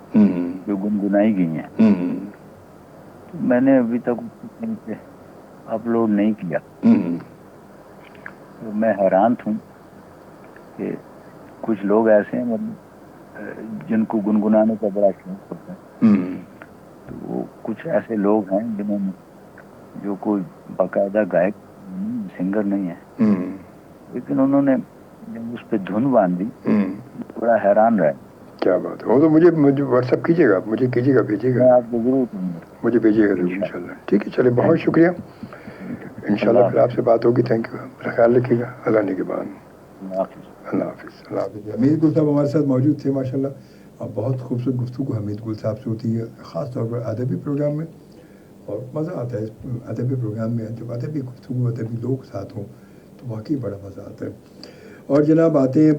जो गुनगुनाई गई हैं, तो मैंने अभी तक कहीं पे अपलोड नहीं किया। तो मैं हैरान हूँ कि कुछ लोग ऐसे हैं मतलब जिनको गुनगुनाने का बड़ा शौक होता है। तो वो कुछ ऐसे लोग हैं जिन्होंने, जो कोई बाकायदा गायक सिंगर नहीं है, लेकिन उन्होंने जब उस पर धुन बांधी बड़ा हैरान रहा। क्या बात है। वो तो मुझे व्हाट्सएप कीजिएगा, मुझे कीजिएगा, भेजिएगा। मैं आपको जरूर मुझे भेजिएगा जरूर इंशाल्लाह। ठीक है, चलिए बहुत शुक्रिया। इंशाल्लाह फिर आपसे बात होगी। थैंक यू, मेरा ख्याल रखिएगा। अल्लाह निगहबान। अल्लाह हाफिज़। हमीद गुल साहब हमारे साथ मौजूद थे माशाल्लाह। और बहुत खूबसूरत गुफ्तगू हमीद गुल साहब से होती है, ख़ास तौर पर अदबी प्रोग्राम में, और मज़ा आता है इस अदबी प्रोग्राम में। जब अदबी गुफ्तगू, अदबी लोग साथ हों तो वाकई बड़ा मज़ा आता है। और जनाब आते हैं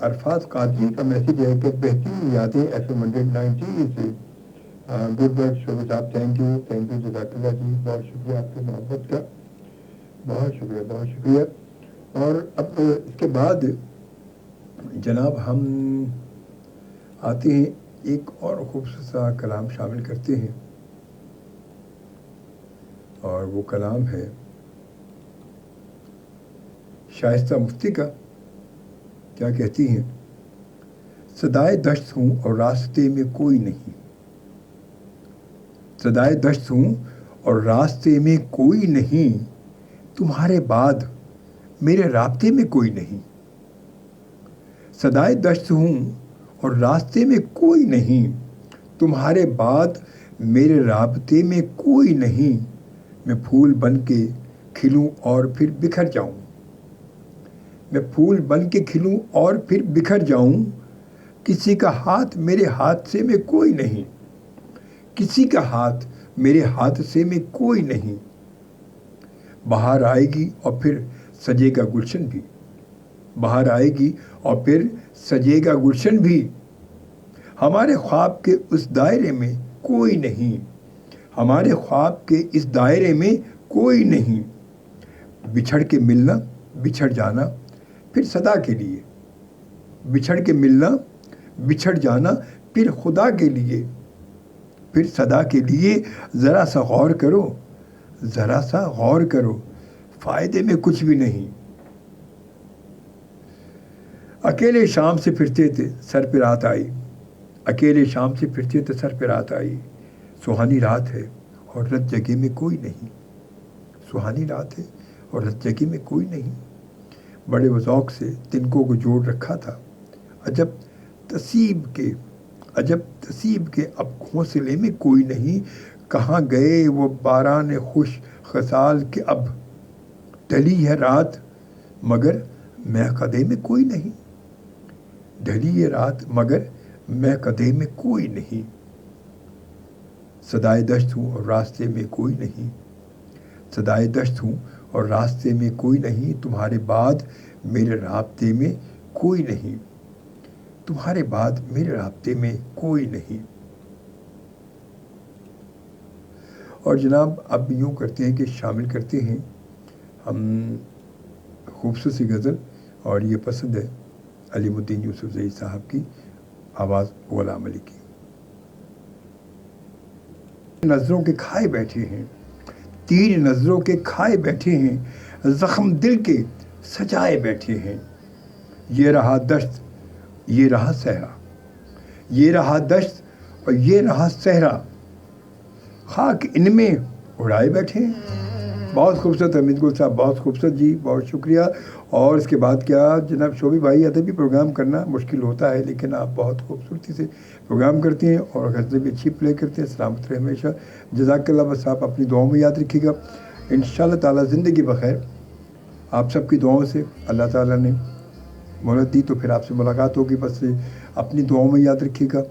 अरफात कादरी का मैसेज है कि बेहतरीन यादें FM 190 से। गुड वर्क शोबी साहब, थैंक यू जज़ाकल्लाह जी, बहुत शुक्रिया आपकी मोहब्बत का, बहुत शुक्रिया। और अब इसके बाद जनाब हम आते हैं, एक और खूबसूरत सा कलाम शामिल करते हैं, और वो कलाम है शाइस्ता मुफ्ती का। क्या कहती हैं? सदाए दश्त हूँ और रास्ते में कोई नहीं, सदाए दश्त हूँ और रास्ते में कोई नहीं, तुम्हारे बाद मेरे राब्ते में कोई नहीं। सदाए दश्त हूँ और रास्ते में कोई नहीं, तुम्हारे बाद मेरे राब्ते में कोई नहीं। मैं फूल बन के खिलूँ और फिर बिखर जाऊँ, मैं फूल बन के खिलूँ और फिर बिखर जाऊँ, किसी का हाथ मेरे हादसे में कोई नहीं, किसी का हाथ मेरे हादसे में कोई नहीं। बाहर आएगी और फिर सजेगा गुलशन भी, बाहर आएगी और फिर सजेगा गुलशन भी। हमारे ख्वाब के उस दायरे में कोई नहीं, हमारे ख्वाब के इस दायरे में कोई नहीं। बिछड़ के मिलना बिछड़ जाना फिर सदा के लिए, बिछड़ के मिलना बिछड़ जाना फिर खुदा के लिए, फिर सदा के लिए। ज़रा सा गौर करो, ज़रा सा गौर करो, फ़ायदे में कुछ भी नहीं। अकेले शाम से फिरते थे सर पे रात आई, अकेले शाम से फिरते थे सर पे रात आई। सुहानी रात है और रत जगह में कोई नहीं, सुहानी रात है और रत जगह में कोई नहीं। बड़े वज़ौक़ से तिनकों को जोड़ रखा था, अजब तसीब के, अजब तसीब के अब घोंसले में कोई नहीं। कहाँ गए वो बारान खुश खसाल के अब, ढली है रात मगर महकदे में कोई नहीं, ढली है रात मगर महकदे में कोई नहीं। सदाए दश्त हूँ और रास्ते में कोई नहीं, सदाए दश्त हूँ और रास्ते में कोई नहीं। तुम्हारे बाद मेरे राब्ते में कोई नहीं, तुम्हारे बाद मेरे राब्ते में कोई नहीं। और जनाब अब यूँ करते हैं कि शामिल करते हैं हम खूबसूरत सी गज़ल, और ये पसंद है अलीमुद्दीन यूसुफ़ज़ई साहब की आवाज़ ग़ुलाम अली की। नज़रों के खाए बैठे हैं, तीर नज़रों के खाए बैठे हैं, ज़ख्म दिल के सजाए बैठे हैं। ये रहा दश्त ये रहा सहरा, ये रहा दश्त और ये रहा सहरा, खाक इनमें उड़ाए बैठे हैं। बहुत खूबसूरत हमीद गुल साहब, बहुत खूबसूरत जी, बहुत शुक्रिया। और इसके बाद क्या जनाब शोभी भाई, अदबी प्रोग्राम करना मुश्किल होता है, लेकिन आप बहुत खूबसूरती से प्रोग्राम करती हैं और गज़लें भी अच्छी प्ले करते हैं। सलामत रहे हमेशा, जज़ाकल्लाह। बस आप अपनी दुआओं में याद रखिएगा। इंशाअल्लाह ताला ज़िंदगी बखैर, आप सबकी दुआओं से अल्लाह ताला ने मोहलत दी तो फिर आपसे मुलाकात होगी। बस अपनी दुआओं में याद रखिएगा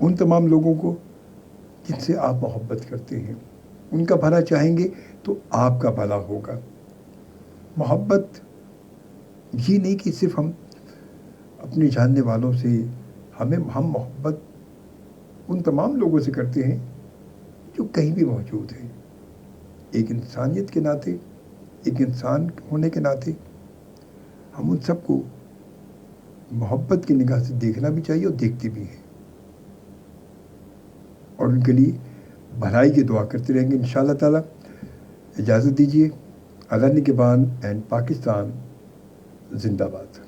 उन तमाम लोगों को जिनसे आप मोहब्बत करते हैं, उनका भला चाहेंगे तो आपका भला होगा। मोहब्बत ये नहीं कि सिर्फ हम अपने जानने वालों से, हम मोहब्बत उन तमाम लोगों से करते हैं जो कहीं भी मौजूद हैं। एक इंसानियत के नाते, एक इंसान होने के नाते हम उन सबको मोहब्बत की निगाह से देखना भी चाहिए और देखते भी हैं, और उनके लिए भलाई की दुआ करते रहेंगे इंशाअल्लाह ताला। इजाज़त दीजिए। अल्लाह निगहबान एंड पाकिस्तान जिंदाबाद।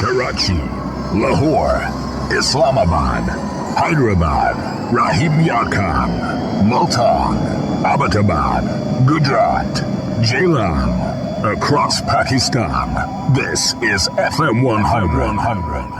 Karachi, Lahore, Islamabad, Hyderabad, Rahim Yar Khan, Multan, Abbottabad, Gujarat, Jailam, across Pakistan. This is FM 100.